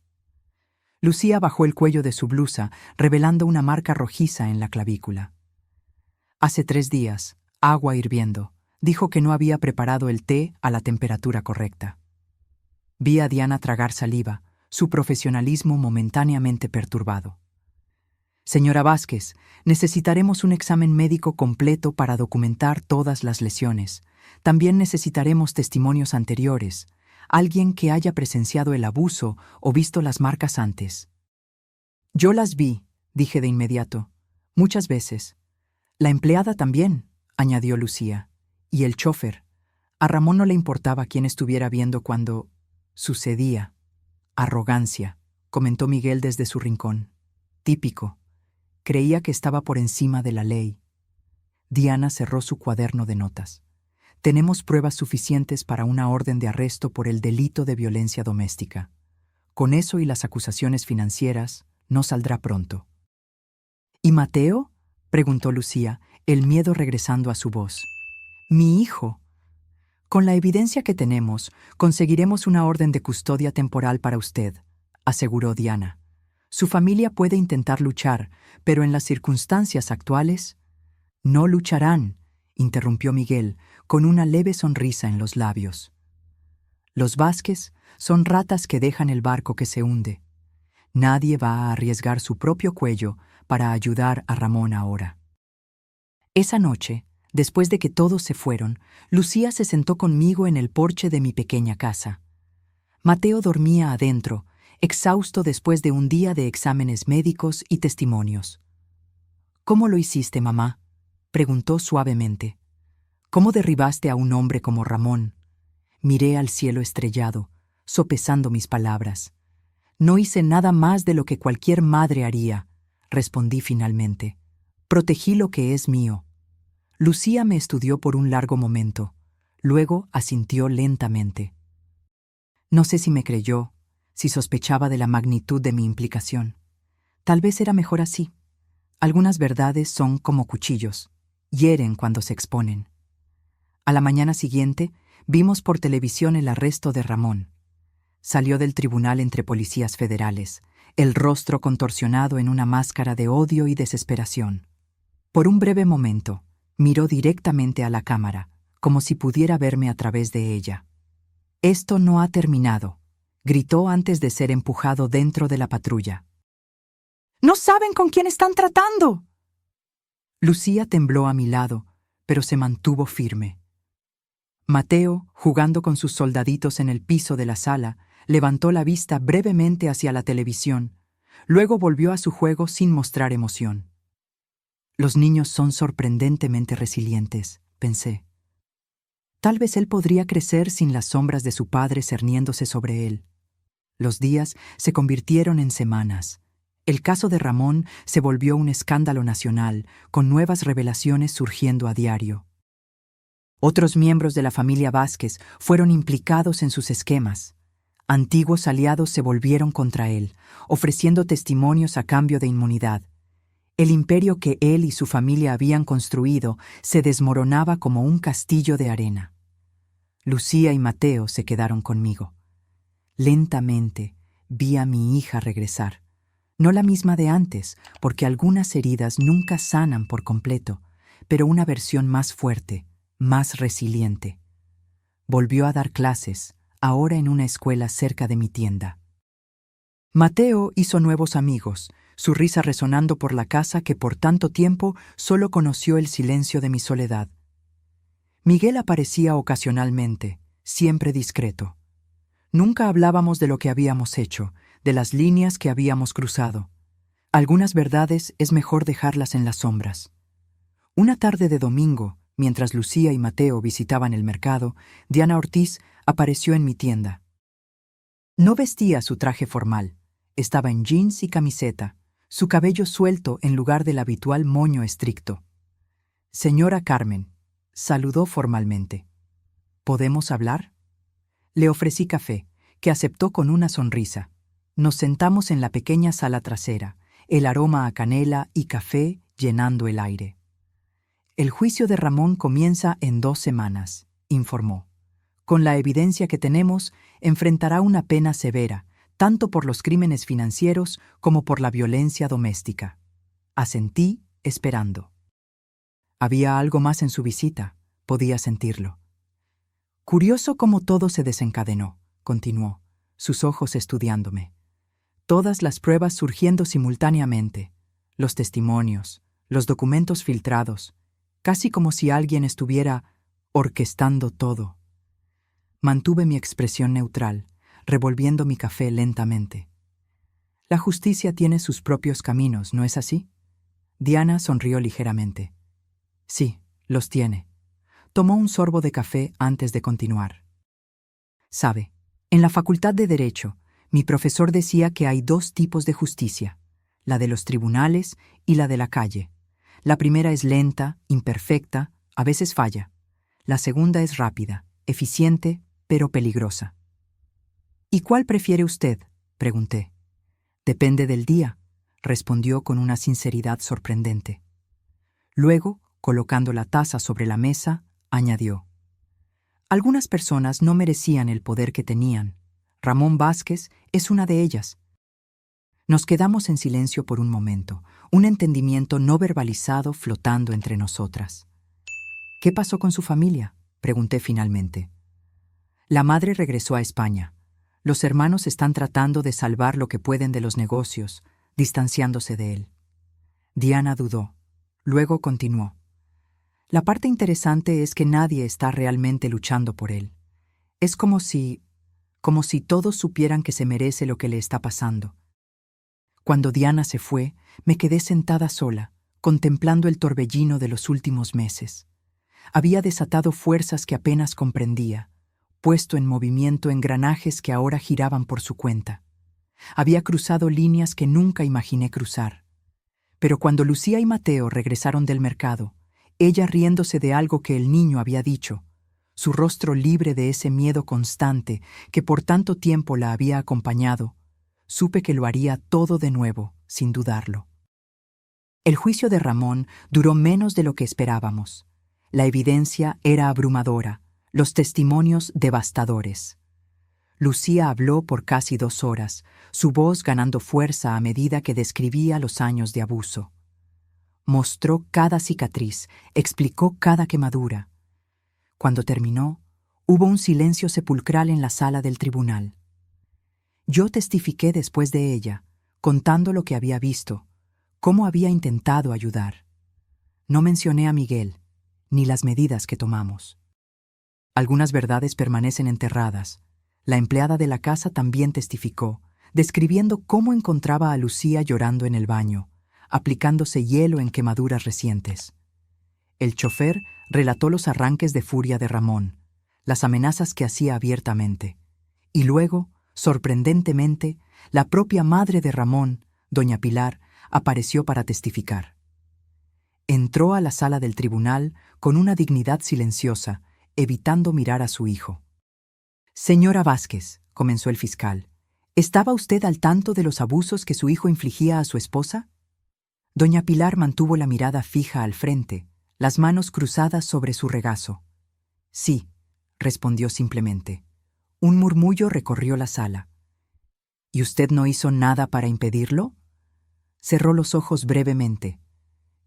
Lucía bajó el cuello de su blusa, revelando una marca rojiza en la clavícula. Hace 3 días, agua hirviendo. Dijo que no había preparado el té a la temperatura correcta. Vi a Diana tragar saliva, su profesionalismo momentáneamente perturbado. Señora Vázquez, necesitaremos un examen médico completo para documentar todas las lesiones. También necesitaremos testimonios anteriores, alguien que haya presenciado el abuso o visto las marcas antes. Yo las vi, dije de inmediato, muchas veces. La empleada también, añadió Lucía. Y el chofer. A Ramón no le importaba quién estuviera viendo cuando sucedía. Arrogancia, comentó Miguel desde su rincón. Típico. Creía que estaba por encima de la ley. Diana cerró su cuaderno de notas. Tenemos pruebas suficientes para una orden de arresto por el delito de violencia doméstica. Con eso y las acusaciones financieras, no saldrá pronto. ¿Y Mateo?, preguntó Lucía, el miedo regresando a su voz. Mi hijo. Con la evidencia que tenemos, conseguiremos una orden de custodia temporal para usted, aseguró Diana. Su familia puede intentar luchar, pero en las circunstancias actuales... No lucharán, interrumpió Miguel, con una leve sonrisa en los labios. Los Vázquez son ratas que dejan el barco que se hunde. Nadie va a arriesgar su propio cuello para ayudar a Ramón ahora. Esa noche, después de que todos se fueron, Lucía se sentó conmigo en el porche de mi pequeña casa. Mateo dormía adentro, exhausto después de un día de exámenes médicos y testimonios. ¿Cómo lo hiciste, mamá?, preguntó suavemente. ¿Cómo derribaste a un hombre como Ramón? Miré al cielo estrellado, sopesando mis palabras. No hice nada más de lo que cualquier madre haría, respondí finalmente. Protegí lo que es mío. Lucía me estudió por un largo momento. Luego asintió lentamente. No sé si me creyó, si sospechaba de la magnitud de mi implicación. Tal vez era mejor así. Algunas verdades son como cuchillos, hieren cuando se exponen. A la mañana siguiente, vimos por televisión el arresto de Ramón. Salió del tribunal entre policías federales, el rostro contorsionado en una máscara de odio y desesperación. Por un breve momento, miró directamente a la cámara, como si pudiera verme a través de ella. «Esto no ha terminado», gritó antes de ser empujado dentro de la patrulla. «¡No saben con quién están tratando!» Lucía tembló a mi lado, pero se mantuvo firme. Mateo, jugando con sus soldaditos en el piso de la sala, levantó la vista brevemente hacia la televisión, luego volvió a su juego sin mostrar emoción. Los niños son sorprendentemente resilientes, pensé. Tal vez él podría crecer sin las sombras de su padre cerniéndose sobre él. Los días se convirtieron en semanas. El caso de Ramón se volvió un escándalo nacional, con nuevas revelaciones surgiendo a diario. Otros miembros de la familia Vázquez fueron implicados en sus esquemas. Antiguos aliados se volvieron contra él, ofreciendo testimonios a cambio de inmunidad. El imperio que él y su familia habían construido se desmoronaba como un castillo de arena. Lucía y Mateo se quedaron conmigo. Lentamente vi a mi hija regresar. No la misma de antes, porque algunas heridas nunca sanan por completo, pero una versión más fuerte, más resiliente. Volvió a dar clases, ahora en una escuela cerca de mi tienda. Mateo hizo nuevos amigos, su risa resonando por la casa que por tanto tiempo solo conoció el silencio de mi soledad. Miguel aparecía ocasionalmente, siempre discreto. Nunca hablábamos de lo que habíamos hecho, de las líneas que habíamos cruzado. Algunas verdades es mejor dejarlas en las sombras. Una tarde de domingo, mientras Lucía y Mateo visitaban el mercado, Diana Ortiz apareció en mi tienda. No vestía su traje formal. Estaba en jeans y camiseta, su cabello suelto en lugar del habitual moño estricto. «Señora Carmen», saludó formalmente. «¿Podemos hablar?». Le ofrecí café, que aceptó con una sonrisa. Nos sentamos en la pequeña sala trasera, el aroma a canela y café llenando el aire. «El juicio de Ramón comienza en 2 semanas», informó. «Con la evidencia que tenemos, enfrentará una pena severa, tanto por los crímenes financieros como por la violencia doméstica». Asentí, esperando. Había algo más en su visita, podía sentirlo. «Curioso cómo todo se desencadenó», continuó, sus ojos estudiándome. «Todas las pruebas surgiendo simultáneamente, los testimonios, los documentos filtrados, casi como si alguien estuviera orquestando todo». Mantuve mi expresión neutral, revolviendo mi café lentamente. «La justicia tiene sus propios caminos, ¿no es así?». Diana sonrió ligeramente. «Sí, los tiene». Tomó un sorbo de café antes de continuar. «Sabe, en la Facultad de Derecho, mi profesor decía que hay 2 tipos de justicia, la de los tribunales y la de la calle. La primera es lenta, imperfecta, a veces falla. La segunda es rápida, eficiente, pero peligrosa». «¿Y cuál prefiere usted?», pregunté. «Depende del día», respondió con una sinceridad sorprendente. Luego, colocando la taza sobre la mesa, añadió: «Algunas personas no merecían el poder que tenían. Ramón Vázquez es una de ellas». Nos quedamos en silencio por un momento, un entendimiento no verbalizado flotando entre nosotras. «¿Qué pasó con su familia?», pregunté finalmente. «La madre regresó a España. Los hermanos están tratando de salvar lo que pueden de los negocios, distanciándose de él». Diana dudó. Luego continuó: «La parte interesante es que nadie está realmente luchando por él. Es como si todos supieran que se merece lo que le está pasando». Cuando Diana se fue, me quedé sentada sola, contemplando el torbellino de los últimos meses. Había desatado fuerzas que apenas comprendía, puesto en movimiento engranajes que ahora giraban por su cuenta. Había cruzado líneas que nunca imaginé cruzar. Pero cuando Lucía y Mateo regresaron del mercado, ella riéndose de algo que el niño había dicho, su rostro libre de ese miedo constante que por tanto tiempo la había acompañado, supe que lo haría todo de nuevo, sin dudarlo. El juicio de Ramón duró menos de lo que esperábamos. La evidencia era abrumadora, los testimonios devastadores. Lucía habló por casi 2 horas, su voz ganando fuerza a medida que describía los años de abuso. Mostró cada cicatriz, explicó cada quemadura. Cuando terminó, hubo un silencio sepulcral en la sala del tribunal. Yo testifiqué después de ella, contando lo que había visto, cómo había intentado ayudar. No mencioné a Miguel, ni las medidas que tomamos. Algunas verdades permanecen enterradas. La empleada de la casa también testificó, describiendo cómo encontraba a Lucía llorando en el baño, aplicándose hielo en quemaduras recientes. El chofer relató los arranques de furia de Ramón, las amenazas que hacía abiertamente, y luego, sorprendentemente, la propia madre de Ramón, doña Pilar, apareció para testificar. Entró a la sala del tribunal con una dignidad silenciosa, evitando mirar a su hijo. «Señora Vázquez», comenzó el fiscal, «¿estaba usted al tanto de los abusos que su hijo infligía a su esposa?». Doña Pilar mantuvo la mirada fija al frente, las manos cruzadas sobre su regazo. Sí, respondió simplemente. Un murmullo recorrió la sala. ¿Y usted no hizo nada para impedirlo? Cerró los ojos brevemente.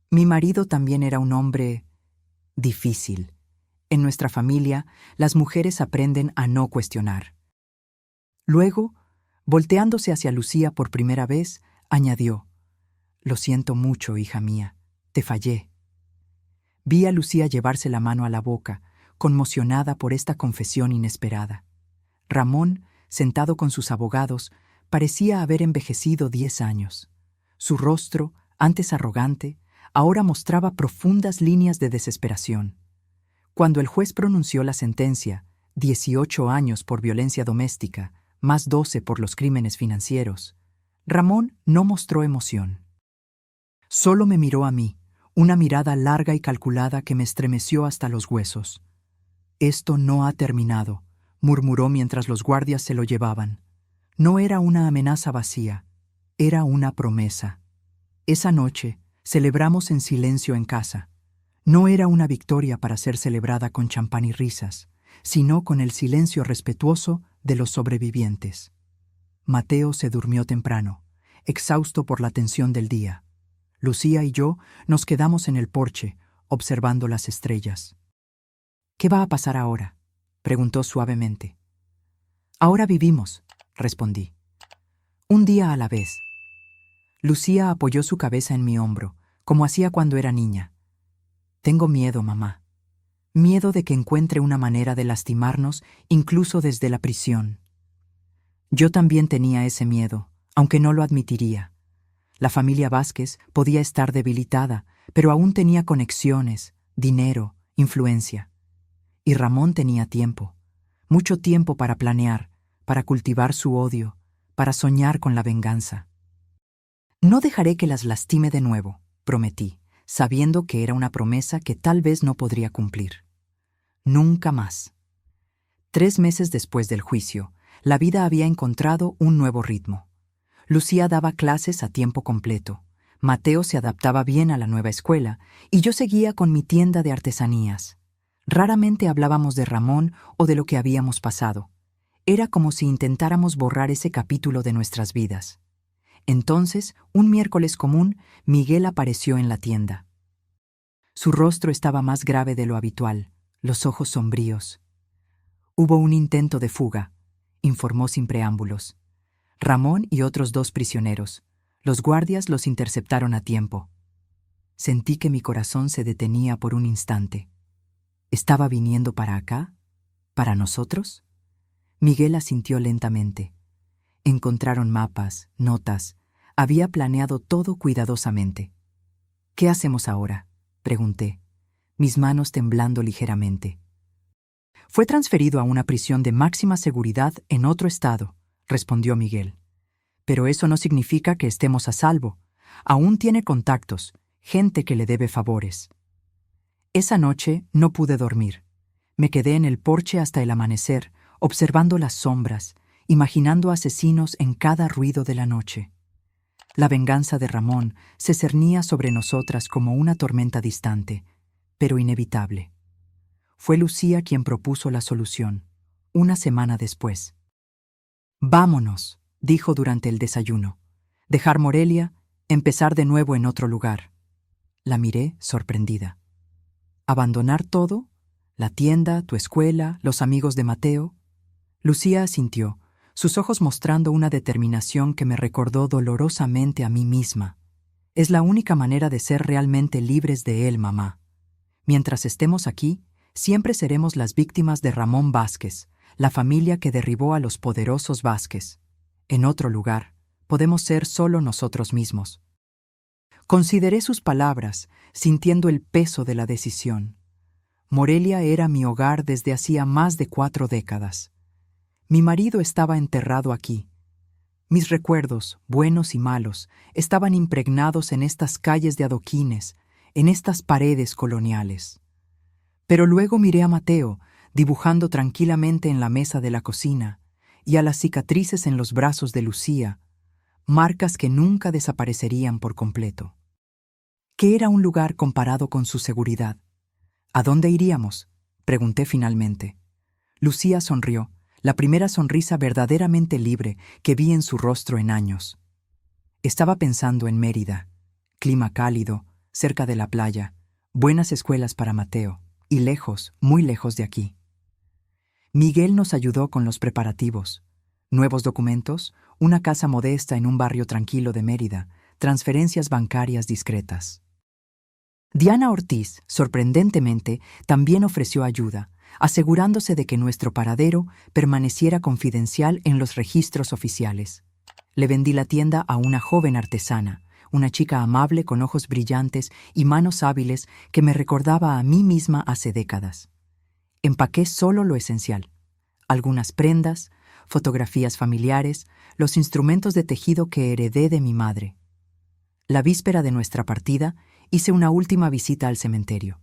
Mi marido también era un hombre difícil. En nuestra familia, las mujeres aprenden a no cuestionar. Luego, volteándose hacia Lucía por primera vez, añadió: Lo siento mucho, hija mía, te fallé. Vi a Lucía llevarse la mano a la boca, conmocionada por esta confesión inesperada. Ramón, sentado con sus abogados, parecía haber envejecido 10 años. Su rostro, antes arrogante, ahora mostraba profundas líneas de desesperación. Cuando el juez pronunció la sentencia, 18 años por violencia doméstica, más 12 por los crímenes financieros, Ramón no mostró emoción. Solo me miró a mí, una mirada larga y calculada que me estremeció hasta los huesos. «Esto no ha terminado», murmuró mientras los guardias se lo llevaban. No era una amenaza vacía, era una promesa. Esa noche celebramos en silencio en casa. No era una victoria para ser celebrada con champán y risas, sino con el silencio respetuoso de los sobrevivientes. Mateo se durmió temprano, exhausto por la tensión del día. Lucía y yo nos quedamos en el porche, observando las estrellas. «¿Qué va a pasar ahora?», preguntó suavemente. «Ahora vivimos», respondí. «Un día a la vez». Lucía apoyó su cabeza en mi hombro, como hacía cuando era niña. «Tengo miedo, mamá. Miedo de que encuentre una manera de lastimarnos, incluso desde la prisión». Yo también tenía ese miedo, aunque no lo admitiría. La familia Vázquez podía estar debilitada, pero aún tenía conexiones, dinero, influencia. Y Ramón tenía tiempo, mucho tiempo para planear, para cultivar su odio, para soñar con la venganza. «No dejaré que las lastime de nuevo», prometí, sabiendo que era una promesa que tal vez no podría cumplir. Nunca más. 3 meses después del juicio, la vida había encontrado un nuevo ritmo. Lucía daba clases a tiempo completo, Mateo se adaptaba bien a la nueva escuela y yo seguía con mi tienda de artesanías. Raramente hablábamos de Ramón o de lo que habíamos pasado. Era como si intentáramos borrar ese capítulo de nuestras vidas. Entonces, un miércoles común, Miguel apareció en la tienda. Su rostro estaba más grave de lo habitual, los ojos sombríos. «Hubo un intento de fuga», informó sin preámbulos. «Ramón y otros 2 prisioneros. Los guardias los interceptaron a tiempo». Sentí que mi corazón se detenía por un instante. ¿Estaba viniendo para acá? ¿Para nosotros? Miguel asintió lentamente. Encontraron mapas, notas. Había planeado todo cuidadosamente. «¿Qué hacemos ahora?», pregunté, mis manos temblando ligeramente. «Fue transferido a una prisión de máxima seguridad en otro estado», respondió Miguel. «Pero eso no significa que estemos a salvo. Aún tiene contactos, gente que le debe favores». Esa noche no pude dormir. Me quedé en el porche hasta el amanecer, observando las sombras, imaginando asesinos en cada ruido de la noche. La venganza de Ramón se cernía sobre nosotras como una tormenta distante, pero inevitable. Fue Lucía quien propuso la solución, una semana después. «Vámonos», dijo durante el desayuno. «Dejar Morelia, empezar de nuevo en otro lugar». La miré sorprendida. «¿Abandonar todo? ¿La tienda, tu escuela, los amigos de Mateo?» Lucía asintió, sus ojos mostrando una determinación que me recordó dolorosamente a mí misma. «Es la única manera de ser realmente libres de él, mamá. Mientras estemos aquí, siempre seremos las víctimas de Ramón Vázquez, la familia que derribó a los poderosos Vázquez. En otro lugar, podemos ser solo nosotros mismos». Consideré sus palabras, sintiendo el peso de la decisión. Morelia era mi hogar desde hacía más de 4 décadas. Mi marido estaba enterrado aquí. Mis recuerdos, buenos y malos, estaban impregnados en estas calles de adoquines, en estas paredes coloniales. Pero luego miré a Mateo, dibujando tranquilamente en la mesa de la cocina, y a las cicatrices en los brazos de Lucía, marcas que nunca desaparecerían por completo. ¿Qué era un lugar comparado con su seguridad? ¿A dónde iríamos?, pregunté finalmente. Lucía sonrió, la primera sonrisa verdaderamente libre que vi en su rostro en años. Estaba pensando en Mérida, clima cálido, cerca de la playa, buenas escuelas para Mateo, y lejos, muy lejos de aquí. Miguel nos ayudó con los preparativos. Nuevos documentos, una casa modesta en un barrio tranquilo de Mérida, transferencias bancarias discretas. Diana Ortiz, sorprendentemente, también ofreció ayuda, asegurándose de que nuestro paradero permaneciera confidencial en los registros oficiales. Le vendí la tienda a una joven artesana, una chica amable con ojos brillantes y manos hábiles que me recordaba a mí misma hace décadas. Empaqué solo lo esencial: algunas prendas, fotografías familiares, los instrumentos de tejido que heredé de mi madre. La víspera de nuestra partida, hice una última visita al cementerio.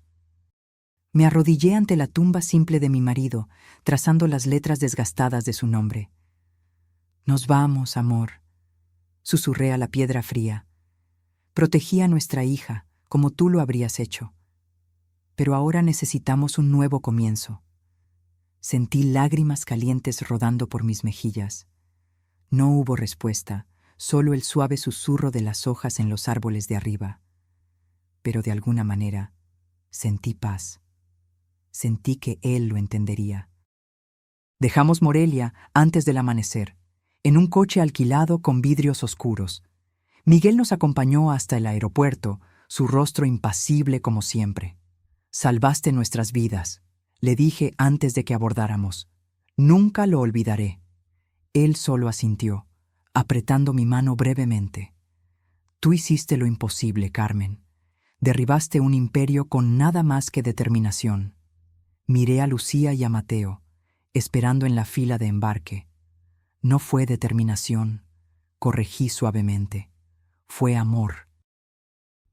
Me arrodillé ante la tumba simple de mi marido, trazando las letras desgastadas de su nombre. «Nos vamos, amor», susurré a la piedra fría. «Protegí a nuestra hija, como tú lo habrías hecho. Pero ahora necesitamos un nuevo comienzo». Sentí lágrimas calientes rodando por mis mejillas. No hubo respuesta, solo el suave susurro de las hojas en los árboles de arriba. Pero de alguna manera, sentí paz. Sentí que él lo entendería. Dejamos Morelia antes del amanecer, en un coche alquilado con vidrios oscuros. Miguel nos acompañó hasta el aeropuerto, su rostro impasible como siempre. «Salvaste nuestras vidas», le dije antes de que abordáramos. «Nunca lo olvidaré». Él solo asintió, apretando mi mano brevemente. «Tú hiciste lo imposible, Carmen. Derribaste un imperio con nada más que determinación». Miré a Lucía y a Mateo, esperando en la fila de embarque. «No fue determinación», corregí suavemente. «Fue amor».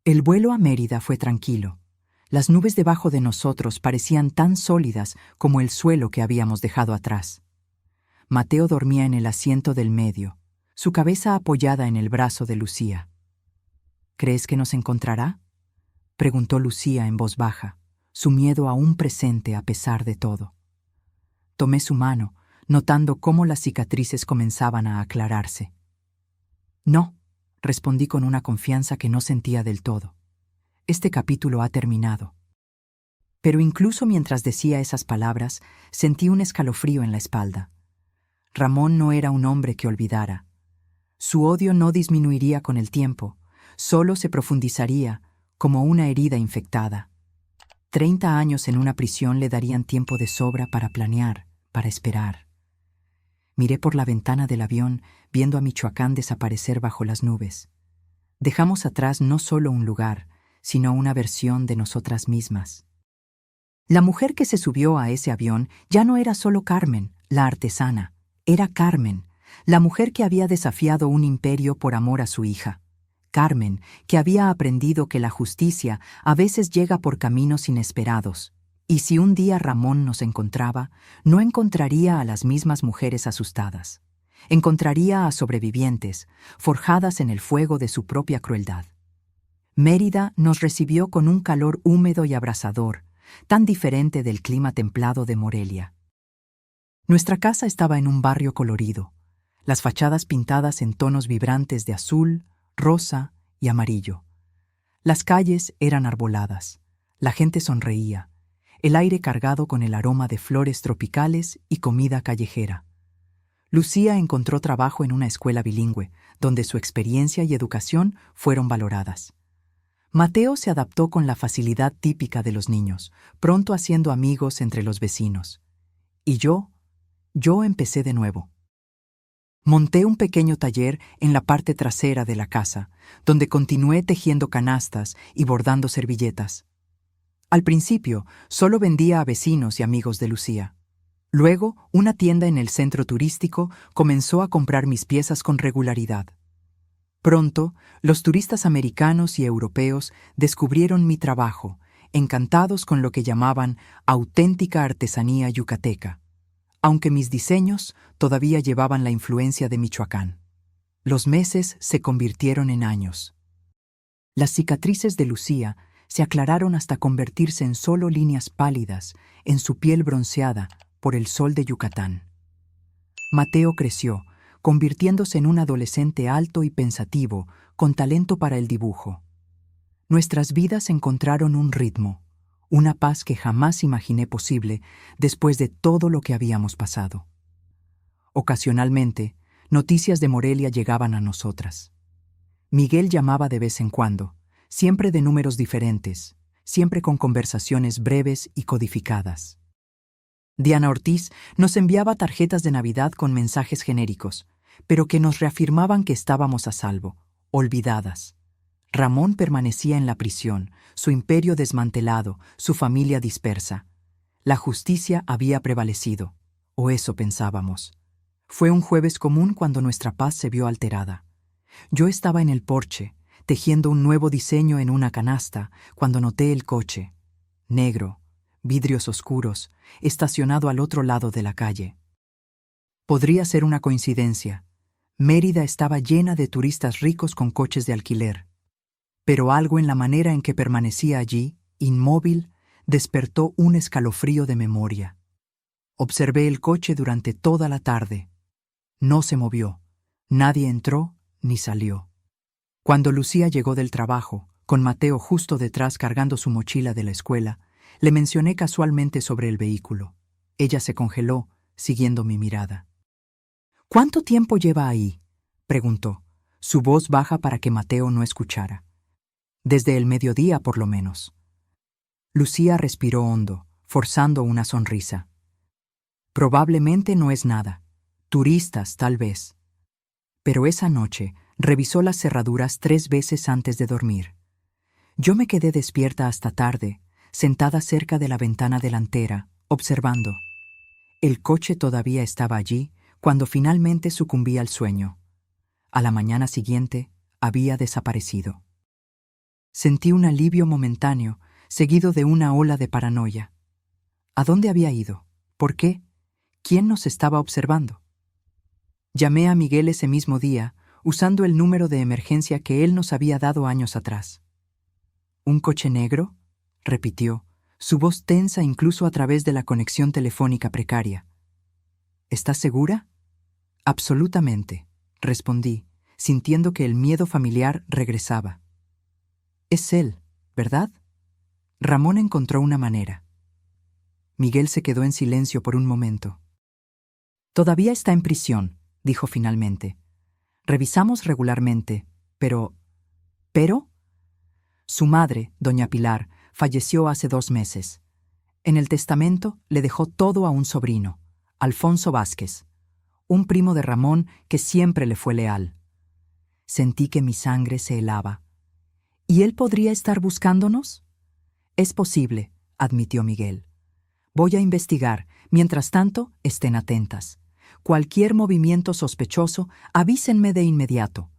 El vuelo a Mérida fue tranquilo. Las nubes debajo de nosotros parecían tan sólidas como el suelo que habíamos dejado atrás. Mateo dormía en el asiento del medio, su cabeza apoyada en el brazo de Lucía. «¿Crees que nos encontrará?», preguntó Lucía en voz baja, su miedo aún presente a pesar de todo. Tomé su mano, notando cómo las cicatrices comenzaban a aclararse. «No», respondí con una confianza que no sentía del todo. Este capítulo ha terminado. Pero incluso mientras decía esas palabras, sentí un escalofrío en la espalda. Ramón no era un hombre que olvidara. Su odio no disminuiría con el tiempo, solo se profundizaría como una herida infectada. 30 años en una prisión le darían tiempo de sobra para planear, para esperar. Miré por la ventana del avión, viendo a Michoacán desaparecer bajo las nubes. Dejamos atrás no solo un lugar, sino una versión de nosotras mismas. La mujer que se subió a ese avión ya no era solo Carmen, la artesana. Era Carmen, la mujer que había desafiado un imperio por amor a su hija. Carmen, que había aprendido que la justicia a veces llega por caminos inesperados. Y si un día Ramón nos encontraba, no encontraría a las mismas mujeres asustadas. Encontraría a sobrevivientes, forjadas en el fuego de su propia crueldad. Mérida nos recibió con un calor húmedo y abrasador, tan diferente del clima templado de Morelia. Nuestra casa estaba en un barrio colorido, las fachadas pintadas en tonos vibrantes de azul, rosa y amarillo. Las calles eran arboladas, la gente sonreía, el aire cargado con el aroma de flores tropicales y comida callejera. Lucía encontró trabajo en una escuela bilingüe, donde su experiencia y educación fueron valoradas. Mateo se adaptó con la facilidad típica de los niños, pronto haciendo amigos entre los vecinos. Y yo empecé de nuevo. Monté un pequeño taller en la parte trasera de la casa, donde continué tejiendo canastas y bordando servilletas. Al principio, solo vendía a vecinos y amigos de Lucía. Luego, una tienda en el centro turístico comenzó a comprar mis piezas con regularidad. Pronto, los turistas americanos y europeos descubrieron mi trabajo, encantados con lo que llamaban auténtica artesanía yucateca, aunque mis diseños todavía llevaban la influencia de Michoacán. Los meses se convirtieron en años. Las cicatrices de Lucía se aclararon hasta convertirse en solo líneas pálidas en su piel bronceada por el sol de Yucatán. Mateo creció, convirtiéndose en un adolescente alto y pensativo, con talento para el dibujo. Nuestras vidas encontraron un ritmo, una paz que jamás imaginé posible después de todo lo que habíamos pasado. Ocasionalmente, noticias de Morelia llegaban a nosotras. Miguel llamaba de vez en cuando, siempre de números diferentes, siempre con conversaciones breves y codificadas. Diana Ortiz nos enviaba tarjetas de Navidad con mensajes genéricos, pero que nos reafirmaban que estábamos a salvo, olvidadas. Ramón permanecía en la prisión, su imperio desmantelado, su familia dispersa. La justicia había prevalecido, o eso pensábamos. Fue un jueves común cuando nuestra paz se vio alterada. Yo estaba en el porche, tejiendo un nuevo diseño en una canasta, cuando noté el coche, negro, vidrios oscuros, estacionado al otro lado de la calle. Podría ser una coincidencia. Mérida estaba llena de turistas ricos con coches de alquiler. Pero algo en la manera en que permanecía allí, inmóvil, despertó un escalofrío de memoria. Observé el coche durante toda la tarde. No se movió. Nadie entró ni salió. Cuando Lucía llegó del trabajo, con Mateo justo detrás cargando su mochila de la escuela, le mencioné casualmente sobre el vehículo. Ella se congeló, siguiendo mi mirada. «¿Cuánto tiempo lleva ahí?», preguntó, su voz baja para que Mateo no escuchara. «Desde el mediodía, por lo menos». Lucía respiró hondo, forzando una sonrisa. «Probablemente no es nada. Turistas, tal vez». Pero esa noche revisó las cerraduras 3 veces antes de dormir. Yo me quedé despierta hasta tarde, sentada cerca de la ventana delantera, observando. El coche todavía estaba allí cuando finalmente sucumbí al sueño. A la mañana siguiente había desaparecido. Sentí un alivio momentáneo, seguido de una ola de paranoia. ¿A dónde había ido? ¿Por qué? ¿Quién nos estaba observando? Llamé a Miguel ese mismo día, usando el número de emergencia que él nos había dado años atrás. ¿Un coche negro?, repitió, su voz tensa incluso a través de la conexión telefónica precaria. ¿Estás segura? Absolutamente, respondí, sintiendo que el miedo familiar regresaba. Es él, ¿verdad? Ramón encontró una manera. Miguel se quedó en silencio por un momento. Todavía está en prisión, dijo finalmente. Revisamos regularmente, pero... ¿Pero? Su madre, doña Pilar, falleció hace 2 meses. En el testamento le dejó todo a un sobrino, Alfonso Vázquez, un primo de Ramón que siempre le fue leal. Sentí que mi sangre se helaba. ¿Y él podría estar buscándonos? Es posible, admitió Miguel. Voy a investigar. Mientras tanto, estén atentas. Cualquier movimiento sospechoso, avísenme de inmediato.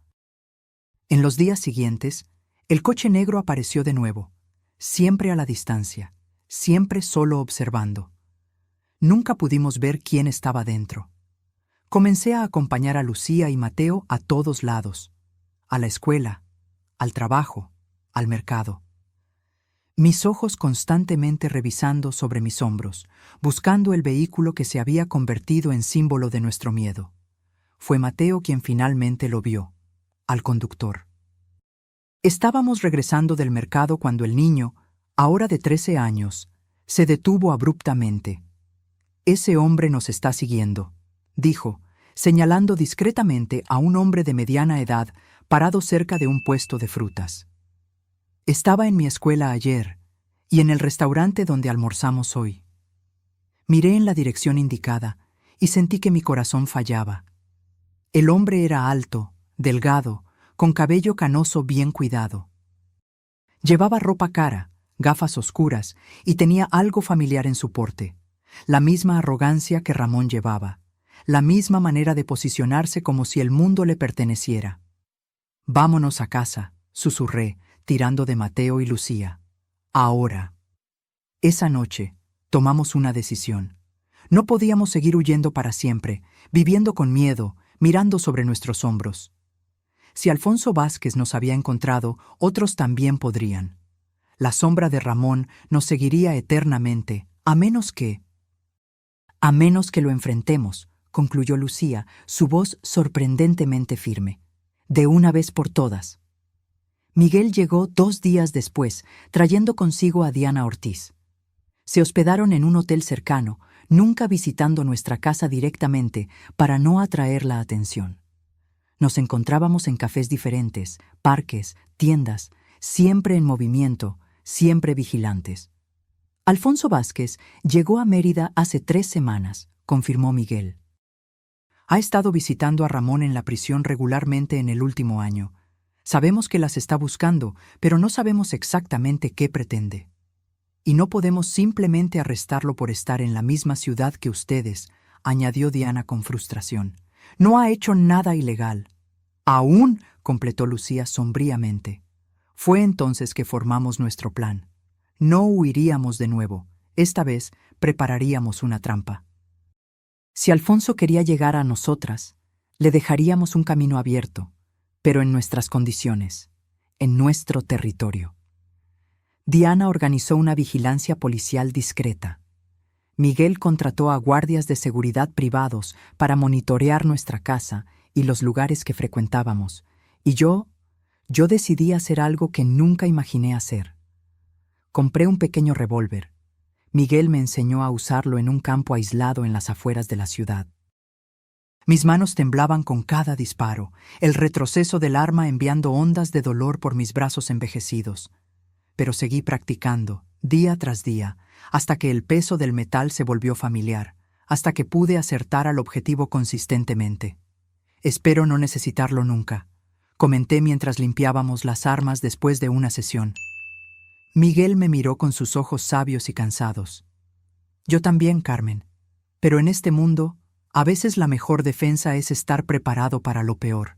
En los días siguientes, el coche negro apareció de nuevo, siempre a la distancia, siempre solo observando. Nunca pudimos ver quién estaba dentro. Comencé a acompañar a Lucía y Mateo a todos lados, a la escuela, al trabajo, al mercado. Mis ojos constantemente revisando sobre mis hombros, buscando el vehículo que se había convertido en símbolo de nuestro miedo. Fue Mateo quien finalmente lo vio, al conductor. Estábamos regresando del mercado cuando el niño, ahora de 13 años, se detuvo abruptamente. «Ese hombre nos está siguiendo», dijo, señalando discretamente a un hombre de mediana edad parado cerca de un puesto de frutas. «Estaba en mi escuela ayer y en el restaurante donde almorzamos hoy». Miré en la dirección indicada y sentí que mi corazón fallaba. El hombre era alto, delgado, con cabello canoso bien cuidado. Llevaba ropa cara, gafas oscuras y tenía algo familiar en su porte, la misma arrogancia que Ramón llevaba, la misma manera de posicionarse como si el mundo le perteneciera. «Vámonos a casa», susurré, tirando de Mateo y Lucía. «Ahora». Esa noche tomamos una decisión. No podíamos seguir huyendo para siempre, viviendo con miedo, mirando sobre nuestros hombros. Si Alfonso Vázquez nos había encontrado, otros también podrían. La sombra de Ramón nos seguiría eternamente, a menos que lo enfrentemos, concluyó Lucía, su voz sorprendentemente firme. De una vez por todas. Miguel llegó 2 días después, trayendo consigo a Diana Ortiz. Se hospedaron en un hotel cercano, nunca visitando nuestra casa directamente para no atraer la atención. Nos encontrábamos en cafés diferentes, parques, tiendas, siempre en movimiento, siempre vigilantes. Alfonso Vázquez llegó a Mérida hace 3 semanas, confirmó Miguel. Ha estado visitando a Ramón en la prisión regularmente en el último año. Sabemos que las está buscando, pero no sabemos exactamente qué pretende. Y no podemos simplemente arrestarlo por estar en la misma ciudad que ustedes, añadió Diana con frustración. No ha hecho nada ilegal. Aún, completó Lucía sombríamente. Fue entonces que formamos nuestro plan. No huiríamos de nuevo. Esta vez prepararíamos una trampa. Si Alfonso quería llegar a nosotras, le dejaríamos un camino abierto, pero en nuestras condiciones, en nuestro territorio. Diana organizó una vigilancia policial discreta. Miguel contrató a guardias de seguridad privados para monitorear nuestra casa y los lugares que frecuentábamos, y yo decidí hacer algo que nunca imaginé hacer. Compré un pequeño revólver. Miguel me enseñó a usarlo en un campo aislado en las afueras de la ciudad. Mis manos temblaban con cada disparo, el retroceso del arma enviando ondas de dolor por mis brazos envejecidos. Pero seguí practicando, día tras día, hasta que el peso del metal se volvió familiar, hasta que pude acertar al objetivo consistentemente. Espero no necesitarlo nunca, comenté mientras limpiábamos las armas después de una sesión. Miguel me miró con sus ojos sabios y cansados. Yo también, Carmen, pero en este mundo, a veces la mejor defensa es estar preparado para lo peor.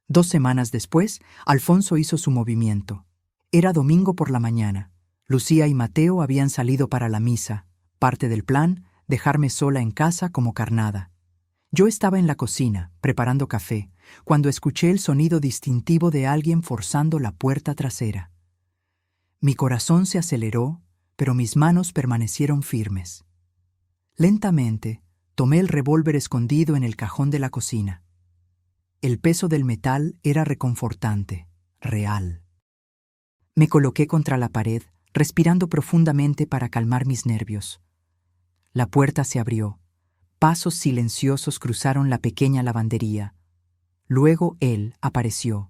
2 semanas después, Alfonso hizo su movimiento. Era domingo por la mañana. Lucía y Mateo habían salido para la misa. Parte del plan, dejarme sola en casa como carnada. Yo estaba en la cocina, preparando café, cuando escuché el sonido distintivo de alguien forzando la puerta trasera. Mi corazón se aceleró, pero mis manos permanecieron firmes. Lentamente, tomé el revólver escondido en el cajón de la cocina. El peso del metal era reconfortante, real. Me coloqué contra la pared, respirando profundamente para calmar mis nervios. La puerta se abrió. Pasos silenciosos cruzaron la pequeña lavandería. Luego él apareció,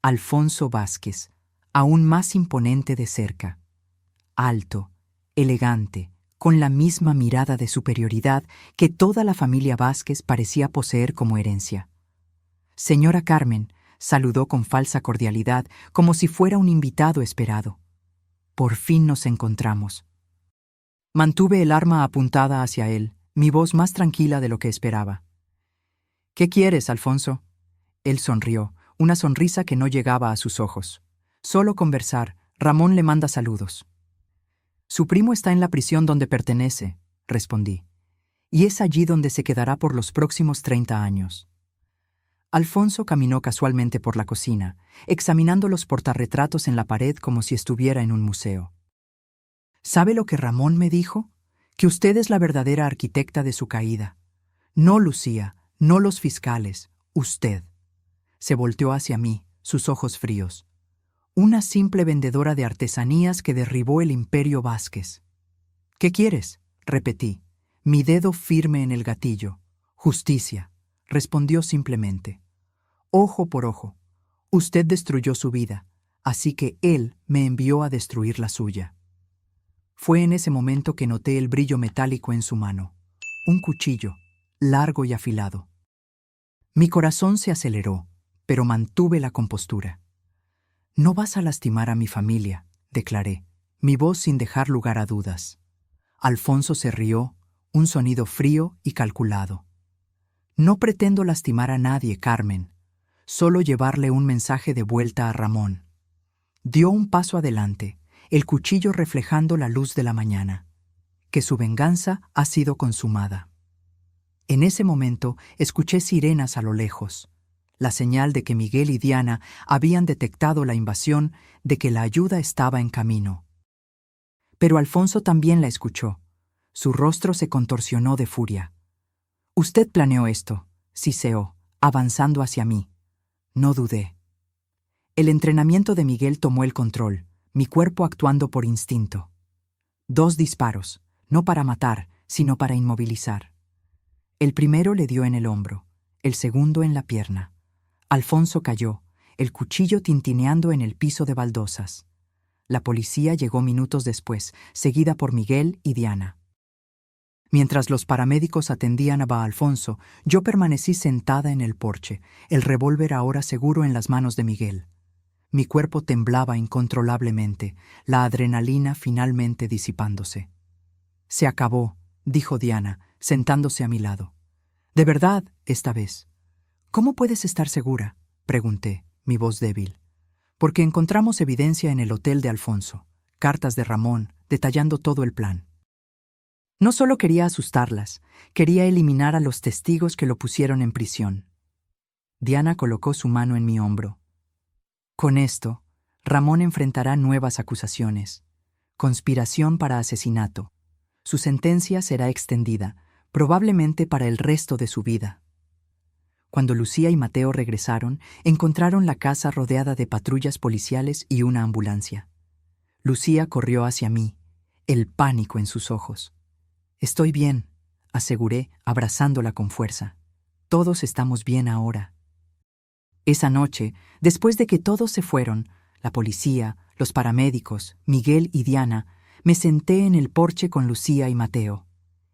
Alfonso Vázquez, aún más imponente de cerca. Alto, elegante, con la misma mirada de superioridad que toda la familia Vázquez parecía poseer como herencia. Señora Carmen, saludó con falsa cordialidad, como si fuera un invitado esperado. Por fin nos encontramos. Mantuve el arma apuntada hacia él, mi voz más tranquila de lo que esperaba. ¿Qué quieres, Alfonso? Él sonrió, una sonrisa que no llegaba a sus ojos. Solo conversar, Ramón le manda saludos. Su primo está en la prisión donde pertenece, respondí, y es allí donde se quedará por los próximos 30 años. Alfonso caminó casualmente por la cocina, examinando los portarretratos en la pared como si estuviera en un museo. ¿Sabe lo que Ramón me dijo? Que usted es la verdadera arquitecta de su caída. No Lucía, no los fiscales, usted. Se volteó hacia mí, sus ojos fríos. Una simple vendedora de artesanías que derribó el imperio Vázquez. ¿Qué quieres? Repetí, mi dedo firme en el gatillo. Justicia, respondió simplemente. Ojo por ojo. Usted destruyó su vida, así que él me envió a destruir la suya. Fue en ese momento que noté el brillo metálico en su mano. Un cuchillo, largo y afilado. Mi corazón se aceleró, pero mantuve la compostura. No vas a lastimar a mi familia, declaré, mi voz sin dejar lugar a dudas. Alfonso se rió, un sonido frío y calculado. No pretendo lastimar a nadie, Carmen, solo llevarle un mensaje de vuelta a Ramón. Dio un paso adelante, el cuchillo reflejando la luz de la mañana, que su venganza ha sido consumada. En ese momento escuché sirenas a lo lejos. la señal de que Miguel y Diana habían detectado la invasión, de que la ayuda estaba en camino. Pero Alfonso también la escuchó. Su rostro se contorsionó de furia. «Usted planeó esto», siseó, avanzando hacia mí. No dudé. El entrenamiento de Miguel tomó el control, mi cuerpo actuando por instinto. 2 disparos, no para matar, sino para inmovilizar. El primero le dio en el hombro, el segundo en la pierna. Alfonso cayó, el cuchillo tintineando en el piso de baldosas. La policía llegó minutos después, seguida por Miguel y Diana. Mientras los paramédicos atendían a Alfonso, yo permanecí sentada en el porche, el revólver ahora seguro en las manos de Miguel. Mi cuerpo temblaba incontrolablemente, la adrenalina finalmente disipándose. «Se acabó», dijo Diana, sentándose a mi lado. «De verdad, esta vez». «¿Cómo puedes estar segura?», pregunté, mi voz débil. «Porque encontramos evidencia en el hotel de Alfonso, cartas de Ramón, detallando todo el plan». No solo quería asustarlas, quería eliminar a los testigos que lo pusieron en prisión. Diana colocó su mano en mi hombro. «Con esto, Ramón enfrentará nuevas acusaciones. Conspiración para asesinato. Su sentencia será extendida, probablemente para el resto de su vida». Cuando Lucía y Mateo regresaron, encontraron la casa rodeada de patrullas policiales y una ambulancia. Lucía corrió hacia mí, el pánico en sus ojos. «Estoy bien», aseguré, abrazándola con fuerza. «Todos estamos bien ahora». Esa noche, después de que todos se fueron, la policía, los paramédicos, Miguel y Diana, me senté en el porche con Lucía y Mateo.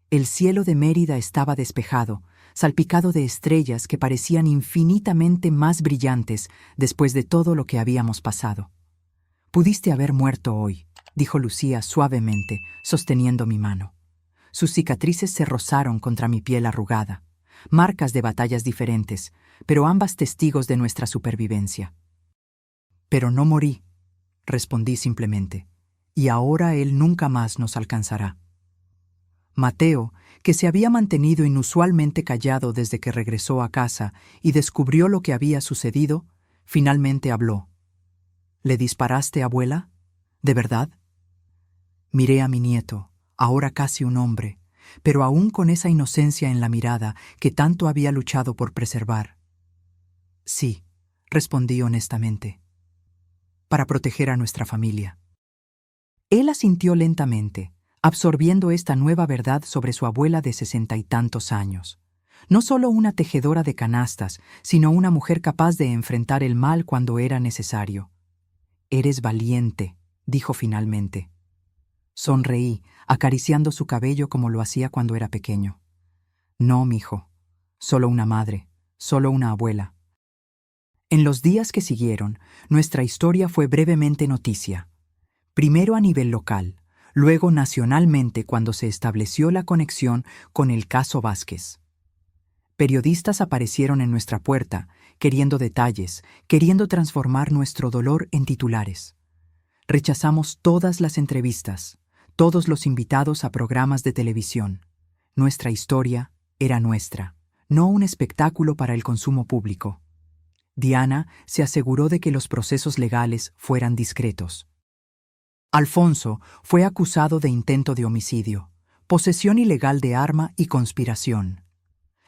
El cielo de Mérida estaba despejado, salpicado de estrellas que parecían infinitamente más brillantes después de todo lo que habíamos pasado. «Pudiste haber muerto hoy», dijo Lucía suavemente, sosteniendo mi mano. Sus cicatrices se rozaron contra mi piel arrugada, marcas de batallas diferentes, pero ambas testigos de nuestra supervivencia. «Pero no morí», respondí simplemente, «y ahora él nunca más nos alcanzará». Mateo, que se había mantenido inusualmente callado desde que regresó a casa y descubrió lo que había sucedido, finalmente habló. «¿Le disparaste, abuela? ¿De verdad?» Miré a mi nieto, ahora casi un hombre, pero aún con esa inocencia en la mirada que tanto había luchado por preservar. «Sí», respondí honestamente, «para proteger a nuestra familia». Él asintió lentamente, absorbiendo esta nueva verdad sobre su abuela de 60 y tantos años. No solo una tejedora de canastas, sino una mujer capaz de enfrentar el mal cuando era necesario. «Eres valiente», dijo finalmente. Sonreí, acariciando su cabello como lo hacía cuando era pequeño. «No, mijo. Solo una madre, solo una abuela». En los días que siguieron, nuestra historia fue brevemente noticia. Primero a nivel local, luego nacionalmente cuando se estableció la conexión con el caso Vázquez. Periodistas aparecieron en nuestra puerta, queriendo detalles, queriendo transformar nuestro dolor en titulares. Rechazamos todas las entrevistas, todos los invitados a programas de televisión. Nuestra historia era nuestra, no un espectáculo para el consumo público. Diana se aseguró de que los procesos legales fueran discretos. Alfonso fue acusado de intento de homicidio, posesión ilegal de arma y conspiración.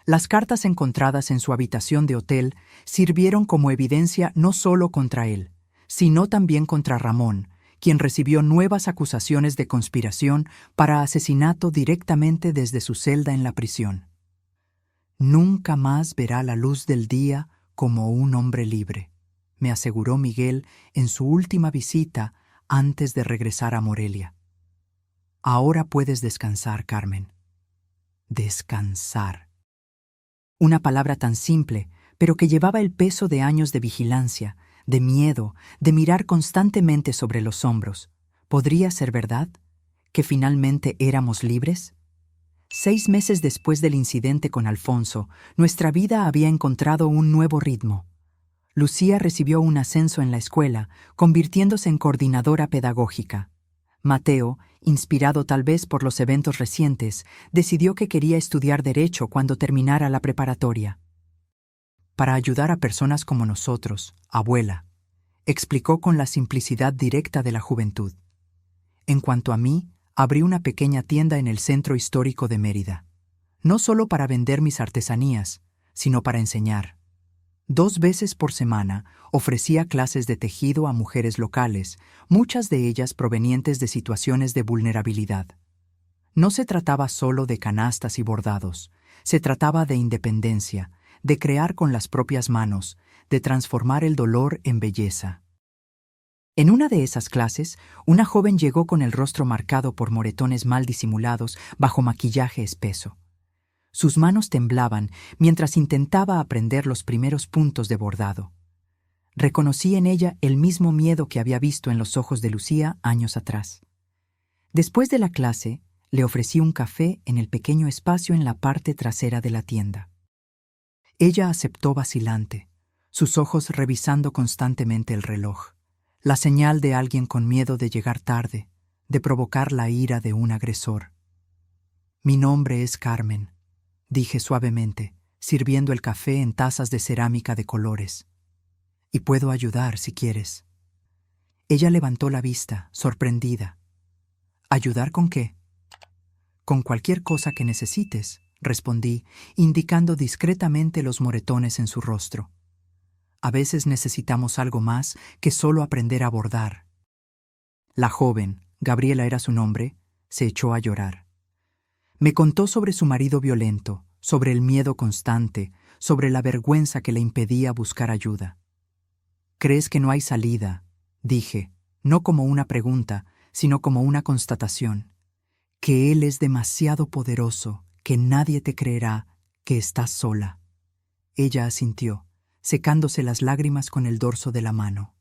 Las cartas encontradas en su habitación de hotel sirvieron como evidencia no solo contra él, sino también contra Ramón, quien recibió nuevas acusaciones de conspiración para asesinato directamente desde su celda en la prisión. «Nunca más verá la luz del día como un hombre libre», me aseguró Miguel en su última visita antes de regresar a Morelia. «Ahora puedes descansar, Carmen». Descansar. Una palabra tan simple, pero que llevaba el peso de años de vigilancia, de miedo, de mirar constantemente sobre los hombros. ¿Podría ser verdad? ¿Que finalmente éramos libres? 6 meses después del incidente con Alfonso, nuestra vida había encontrado un nuevo ritmo. Lucía recibió un ascenso en la escuela, convirtiéndose en coordinadora pedagógica. Mateo, inspirado tal vez por los eventos recientes, decidió que quería estudiar Derecho cuando terminara la preparatoria. para ayudar a personas como nosotros, abuela, explicó con la simplicidad directa de la juventud. En cuanto a mí, abrí una pequeña tienda en el centro histórico de Mérida, no solo para vender mis artesanías, sino para enseñar. 2 veces por semana ofrecía clases de tejido a mujeres locales, muchas de ellas provenientes de situaciones de vulnerabilidad. No se trataba solo de canastas y bordados, se trataba de independencia, de crear con las propias manos, de transformar el dolor en belleza. En una de esas clases, una joven llegó con el rostro marcado por moretones mal disimulados bajo maquillaje espeso. Sus manos temblaban mientras intentaba aprender los primeros puntos de bordado. Reconocí en ella el mismo miedo que había visto en los ojos de Lucía años atrás. Después de la clase, le ofrecí un café en el pequeño espacio en la parte trasera de la tienda. Ella aceptó vacilante, sus ojos revisando constantemente el reloj, la señal de alguien con miedo de llegar tarde, de provocar la ira de un agresor. «Mi nombre es Carmen», dije suavemente, sirviendo el café en tazas de cerámica de colores. «Y puedo ayudar si quieres». Ella levantó la vista, sorprendida. «¿Ayudar con qué?» «Con cualquier cosa que necesites», respondí, indicando discretamente los moretones en su rostro. A veces necesitamos algo más que solo aprender a bordar. La joven, Gabriela era su nombre, se echó a llorar. Me contó sobre su marido violento, sobre el miedo constante, sobre la vergüenza que le impedía buscar ayuda. «¿Crees que no hay salida?», dije, no como una pregunta, sino como una constatación. «Que él es demasiado poderoso, que nadie te creerá, que estás sola». Ella asintió, secándose las lágrimas con el dorso de la mano.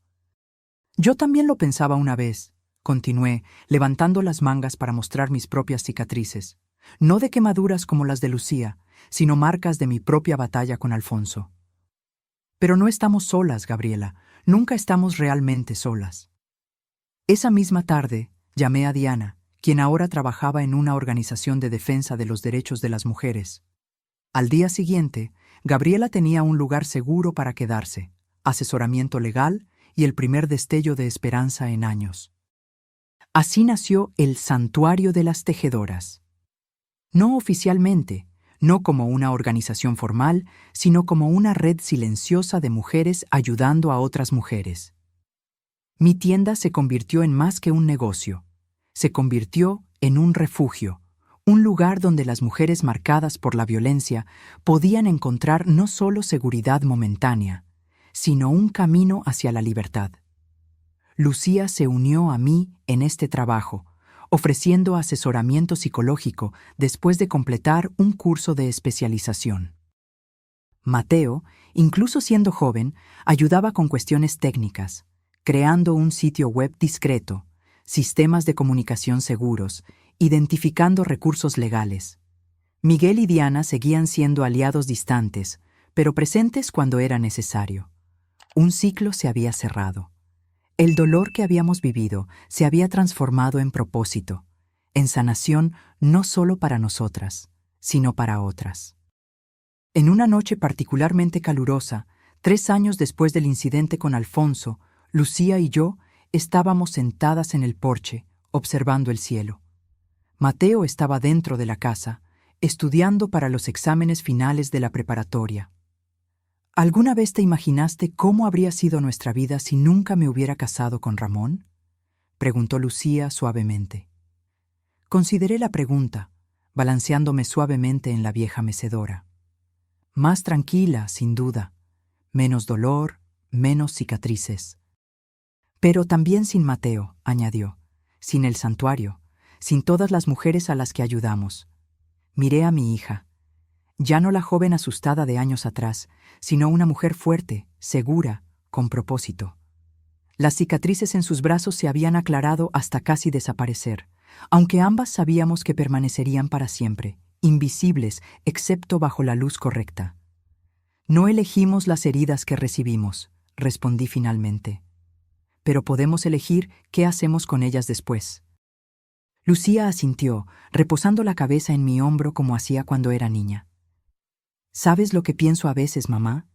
«Yo también lo pensaba una vez», continué, levantando las mangas para mostrar mis propias cicatrices, no de quemaduras como las de Lucía, sino marcas de mi propia batalla con Alfonso. «Pero no estamos solas, Gabriela, nunca estamos realmente solas». Esa misma tarde, llamé a Diana, quien ahora trabajaba en una organización de defensa de los derechos de las mujeres. Al día siguiente, Gabriela tenía un lugar seguro para quedarse, asesoramiento legal y el primer destello de esperanza en años. Así nació el Santuario de las Tejedoras. No oficialmente, no como una organización formal, sino como una red silenciosa de mujeres ayudando a otras mujeres. Mi tienda se convirtió en más que un negocio. Se convirtió en un refugio, un lugar donde las mujeres marcadas por la violencia podían encontrar no solo seguridad momentánea, sino un camino hacia la libertad. Lucía se unió a mí en este trabajo, ofreciendo asesoramiento psicológico después de completar un curso de especialización. Mateo, incluso siendo joven, ayudaba con cuestiones técnicas, creando un sitio web discreto, sistemas de comunicación seguros, identificando recursos legales. Miguel y Diana seguían siendo aliados distantes, pero presentes cuando era necesario. Un ciclo se había cerrado. El dolor que habíamos vivido se había transformado en propósito, en sanación no solo para nosotras, sino para otras. En una noche particularmente calurosa, 3 años después del incidente con Alfonso, Lucía y yo estábamos sentadas en el porche, observando el cielo. Mateo estaba dentro de la casa, estudiando para los exámenes finales de la preparatoria. ¿Alguna vez te imaginaste cómo habría sido nuestra vida si nunca me hubiera casado con Ramón?, preguntó Lucía suavemente. Consideré la pregunta, balanceándome suavemente en la vieja mecedora. Más tranquila, sin duda, menos dolor, menos cicatrices. Pero también sin Mateo, añadió, sin el santuario, sin todas las mujeres a las que ayudamos. Miré a mi hija. Ya no la joven asustada de años atrás, sino una mujer fuerte, segura, con propósito. Las cicatrices en sus brazos se habían aclarado hasta casi desaparecer, aunque ambas sabíamos que permanecerían para siempre, invisibles excepto bajo la luz correcta. No elegimos las heridas que recibimos, respondí finalmente. Pero podemos elegir qué hacemos con ellas después. Lucía asintió, reposando la cabeza en mi hombro como hacía cuando era niña. ¿Sabes lo que pienso a veces, mamá?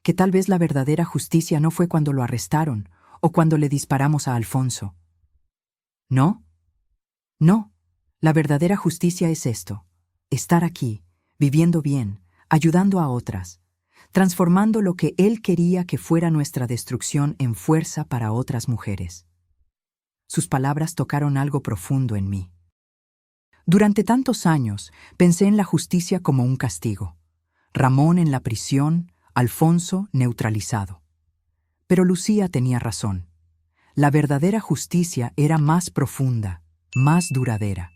que tal vez la verdadera justicia no fue cuando lo arrestaron o cuando le disparamos a Alfonso. ¿No? No. La verdadera justicia es esto: estar aquí, viviendo bien, ayudando a otras, transformando lo que él quería que fuera nuestra destrucción en fuerza para otras mujeres. Sus palabras tocaron algo profundo en mí. Durante tantos años pensé en la justicia como un castigo. Ramón en la prisión, Alfonso neutralizado. Pero Lucía tenía razón. La verdadera justicia era más profunda, más duradera.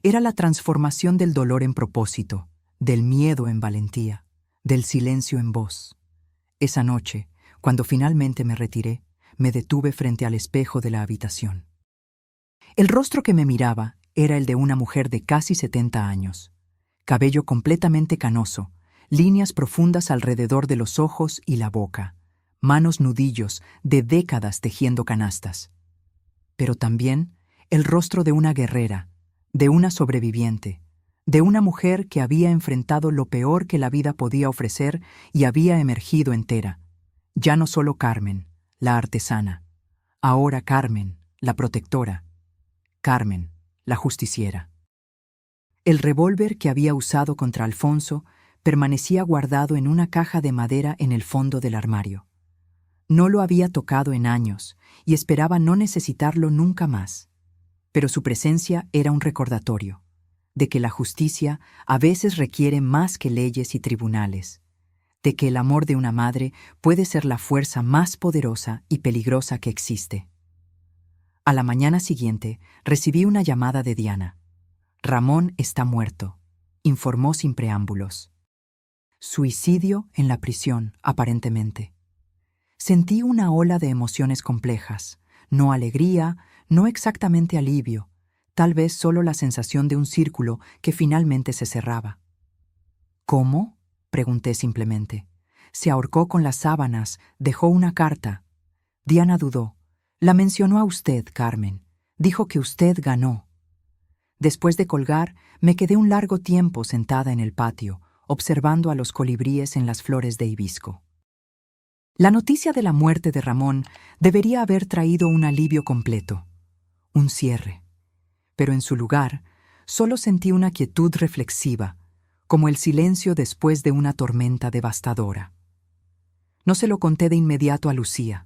Era la transformación del dolor en propósito, del miedo en valentía, del silencio en voz. Esa noche, cuando finalmente me retiré, me detuve frente al espejo de la habitación. El rostro que me miraba era el de una mujer de casi 70 años. Cabello completamente canoso, líneas profundas alrededor de los ojos y la boca, manos nudillos de décadas tejiendo canastas. Pero también el rostro de una guerrera, de una sobreviviente, de una mujer que había enfrentado lo peor que la vida podía ofrecer y había emergido entera. Ya no solo Carmen, la artesana, ahora Carmen, la protectora, Carmen, la justiciera. El revólver que había usado contra Alfonso permanecía guardado en una caja de madera en el fondo del armario. No lo había tocado en años y esperaba no necesitarlo nunca más. Pero su presencia era un recordatorio de que la justicia a veces requiere más que leyes y tribunales, de que el amor de una madre puede ser la fuerza más poderosa y peligrosa que existe. A la mañana siguiente recibí una llamada de Diana. Ramón está muerto, informó sin preámbulos. Suicidio en la prisión, aparentemente. Sentí una ola de emociones complejas, no alegría, no exactamente alivio, tal vez solo la sensación de un círculo que finalmente se cerraba. ¿Cómo?, pregunté simplemente. Se ahorcó con las sábanas, dejó una carta. Diana dudó. La mencionó a usted, Carmen. Dijo que usted ganó. Después de colgar, me quedé un largo tiempo sentada en el patio, observando a los colibríes en las flores de hibisco. La noticia de la muerte de Ramón debería haber traído un alivio completo, un cierre. Pero en su lugar, solo sentí una quietud reflexiva, como el silencio después de una tormenta devastadora. No se lo conté de inmediato a Lucía.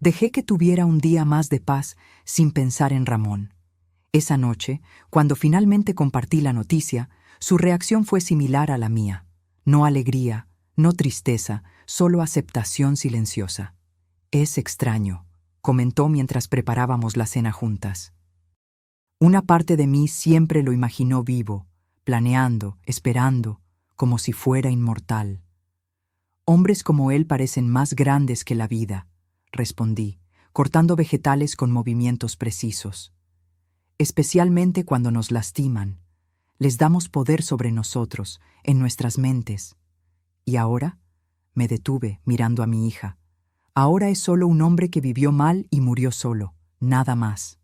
Dejé que tuviera un día más de paz sin pensar en Ramón. Esa noche, cuando finalmente compartí la noticia, su reacción fue similar a la mía. No alegría, no tristeza, solo aceptación silenciosa. Es extraño, comentó mientras preparábamos la cena juntas. Una parte de mí siempre lo imaginó vivo, planeando, esperando, como si fuera inmortal. Hombres como él parecen más grandes que la vida, respondí, cortando vegetales con movimientos precisos. Especialmente cuando nos lastiman, les damos poder sobre nosotros, en nuestras mentes. ¿Y ahora? Me detuve mirando a mi hija. Ahora es solo un hombre que vivió mal y murió solo, nada más.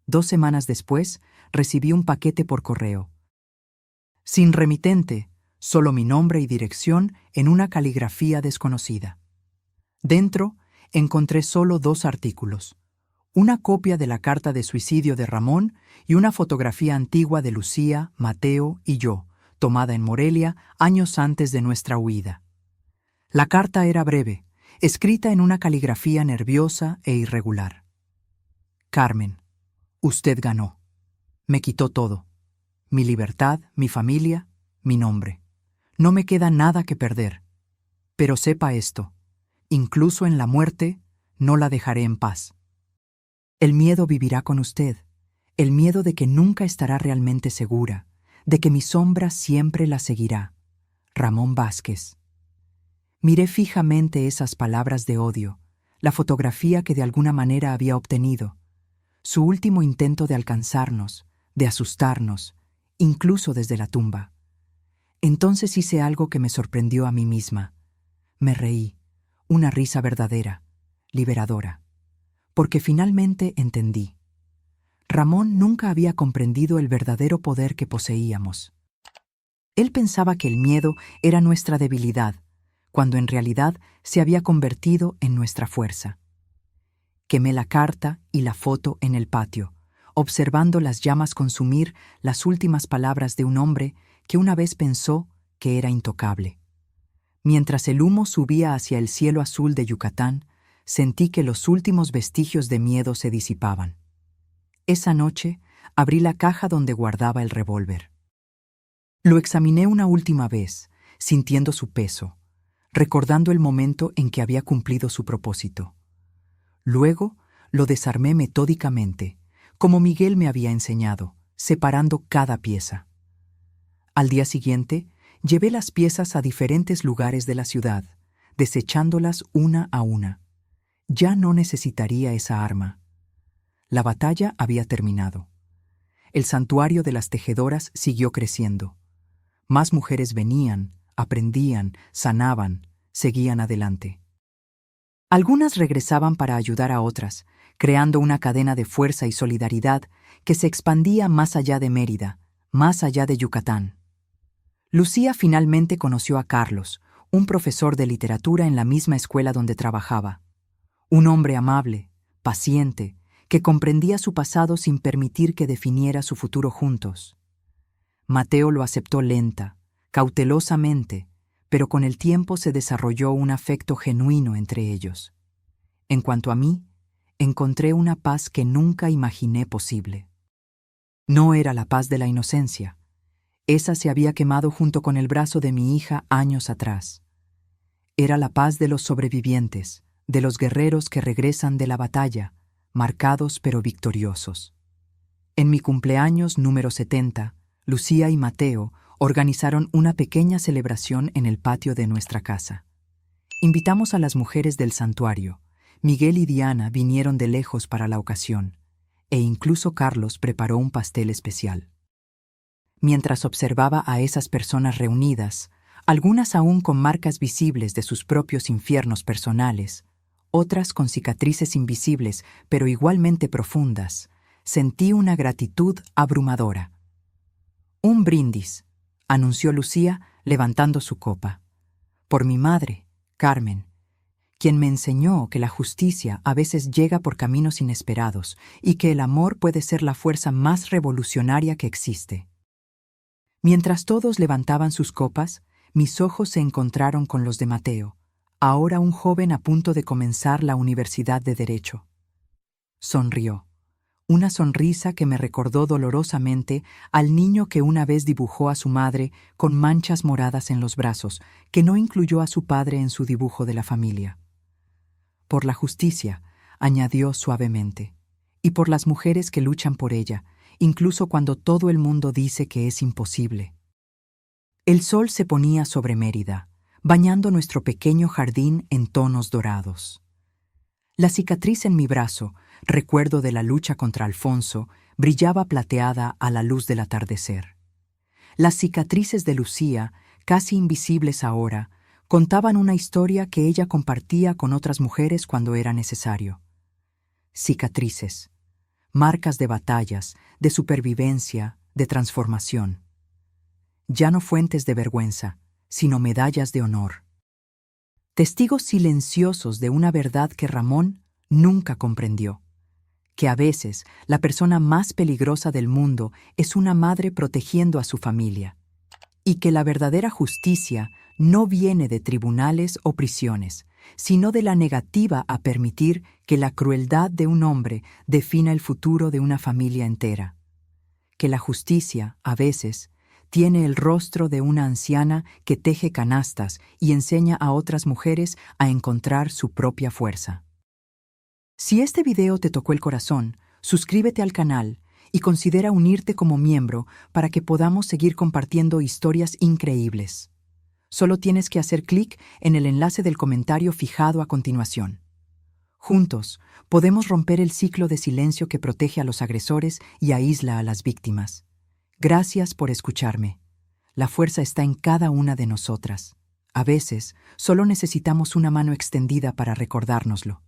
2 semanas después, recibí un paquete por correo. Sin remitente, solo mi nombre y dirección en una caligrafía desconocida. Dentro, encontré solo 2 artículos: una copia de la carta de suicidio de Ramón y una fotografía antigua de Lucía, Mateo y yo, tomada en Morelia años antes de nuestra huida. La carta era breve, escrita en una caligrafía nerviosa e irregular. Carmen, usted ganó. Me quitó todo. Mi libertad, mi familia, mi nombre. No me queda nada que perder. Pero sepa esto, incluso en la muerte, no la dejaré en paz. El miedo vivirá con usted, el miedo de que nunca estará realmente segura, de que mi sombra siempre la seguirá. Ramón Vázquez. Miré fijamente esas palabras de odio, la fotografía que de alguna manera había obtenido, su último intento de alcanzarnos, de asustarnos, incluso desde la tumba. Entonces hice algo que me sorprendió a mí misma. Me reí, una risa verdadera, liberadora, porque finalmente entendí. Ramón nunca había comprendido el verdadero poder que poseíamos. Él pensaba que el miedo era nuestra debilidad, cuando en realidad se había convertido en nuestra fuerza. Quemé la carta y la foto en el patio, observando las llamas consumir las últimas palabras de un hombre que una vez pensó que era intocable. Mientras el humo subía hacia el cielo azul de Yucatán, sentí que los últimos vestigios de miedo se disipaban. Esa noche abrí la caja donde guardaba el revólver. Lo examiné una última vez, sintiendo su peso, recordando el momento en que había cumplido su propósito. Luego lo desarmé metódicamente, como Miguel me había enseñado, separando cada pieza. Al día siguiente, llevé las piezas a diferentes lugares de la ciudad, desechándolas una a una. Ya no necesitaría esa arma. La batalla había terminado. El santuario de las tejedoras siguió creciendo. Más mujeres venían, aprendían, sanaban, seguían adelante. Algunas regresaban para ayudar a otras, creando una cadena de fuerza y solidaridad que se expandía más allá de Mérida, más allá de Yucatán. Lucía finalmente conoció a Carlos, un profesor de literatura en la misma escuela donde trabajaba. Un hombre amable, paciente, que comprendía su pasado sin permitir que definiera su futuro juntos. Mateo lo aceptó lenta, cautelosamente, pero con el tiempo se desarrolló un afecto genuino entre ellos. En cuanto a mí, encontré una paz que nunca imaginé posible. No era la paz de la inocencia. Esa se había quemado junto con el brazo de mi hija años atrás. Era la paz de los sobrevivientes, de los guerreros que regresan de la batalla, marcados pero victoriosos. En mi cumpleaños número 70, Lucía y Mateo organizaron una pequeña celebración en el patio de nuestra casa. Invitamos a las mujeres del santuario. Miguel y Diana vinieron de lejos para la ocasión, e incluso Carlos preparó un pastel especial. Mientras observaba a esas personas reunidas, algunas aún con marcas visibles de sus propios infiernos personales, otras con cicatrices invisibles pero igualmente profundas, sentí una gratitud abrumadora. «Un brindis», anunció Lucía levantando su copa. «Por mi madre, Carmen, quien me enseñó que la justicia a veces llega por caminos inesperados y que el amor puede ser la fuerza más revolucionaria que existe». Mientras todos levantaban sus copas, mis ojos se encontraron con los de Mateo, ahora un joven a punto de comenzar la Universidad de Derecho. Sonrió, una sonrisa que me recordó dolorosamente al niño que una vez dibujó a su madre con manchas moradas en los brazos, que no incluyó a su padre en su dibujo de la familia. «Por la justicia», añadió suavemente, «y por las mujeres que luchan por ella, incluso cuando todo el mundo dice que es imposible». El sol se ponía sobre Mérida, bañando nuestro pequeño jardín en tonos dorados. La cicatriz en mi brazo, recuerdo de la lucha contra Alfonso, brillaba plateada a la luz del atardecer. Las cicatrices de Lucía, casi invisibles ahora, contaban una historia que ella compartía con otras mujeres cuando era necesario. Cicatrices, marcas de batallas, de supervivencia, de transformación. Ya no fuentes de vergüenza, sino medallas de honor. Testigos silenciosos de una verdad que Ramón nunca comprendió, que a veces la persona más peligrosa del mundo es una madre protegiendo a su familia, y que la verdadera justicia no viene de tribunales o prisiones, sino de la negativa a permitir que la crueldad de un hombre defina el futuro de una familia entera. Que la justicia, a veces, tiene el rostro de una anciana que teje canastas y enseña a otras mujeres a encontrar su propia fuerza. Si este video te tocó el corazón, suscríbete al canal y considera unirte como miembro para que podamos seguir compartiendo historias increíbles. Solo tienes que hacer clic en el enlace del comentario fijado a continuación. Juntos, podemos romper el ciclo de silencio que protege a los agresores y aísla a las víctimas. Gracias por escucharme. La fuerza está en cada una de nosotras. A veces, solo necesitamos una mano extendida para recordárnoslo.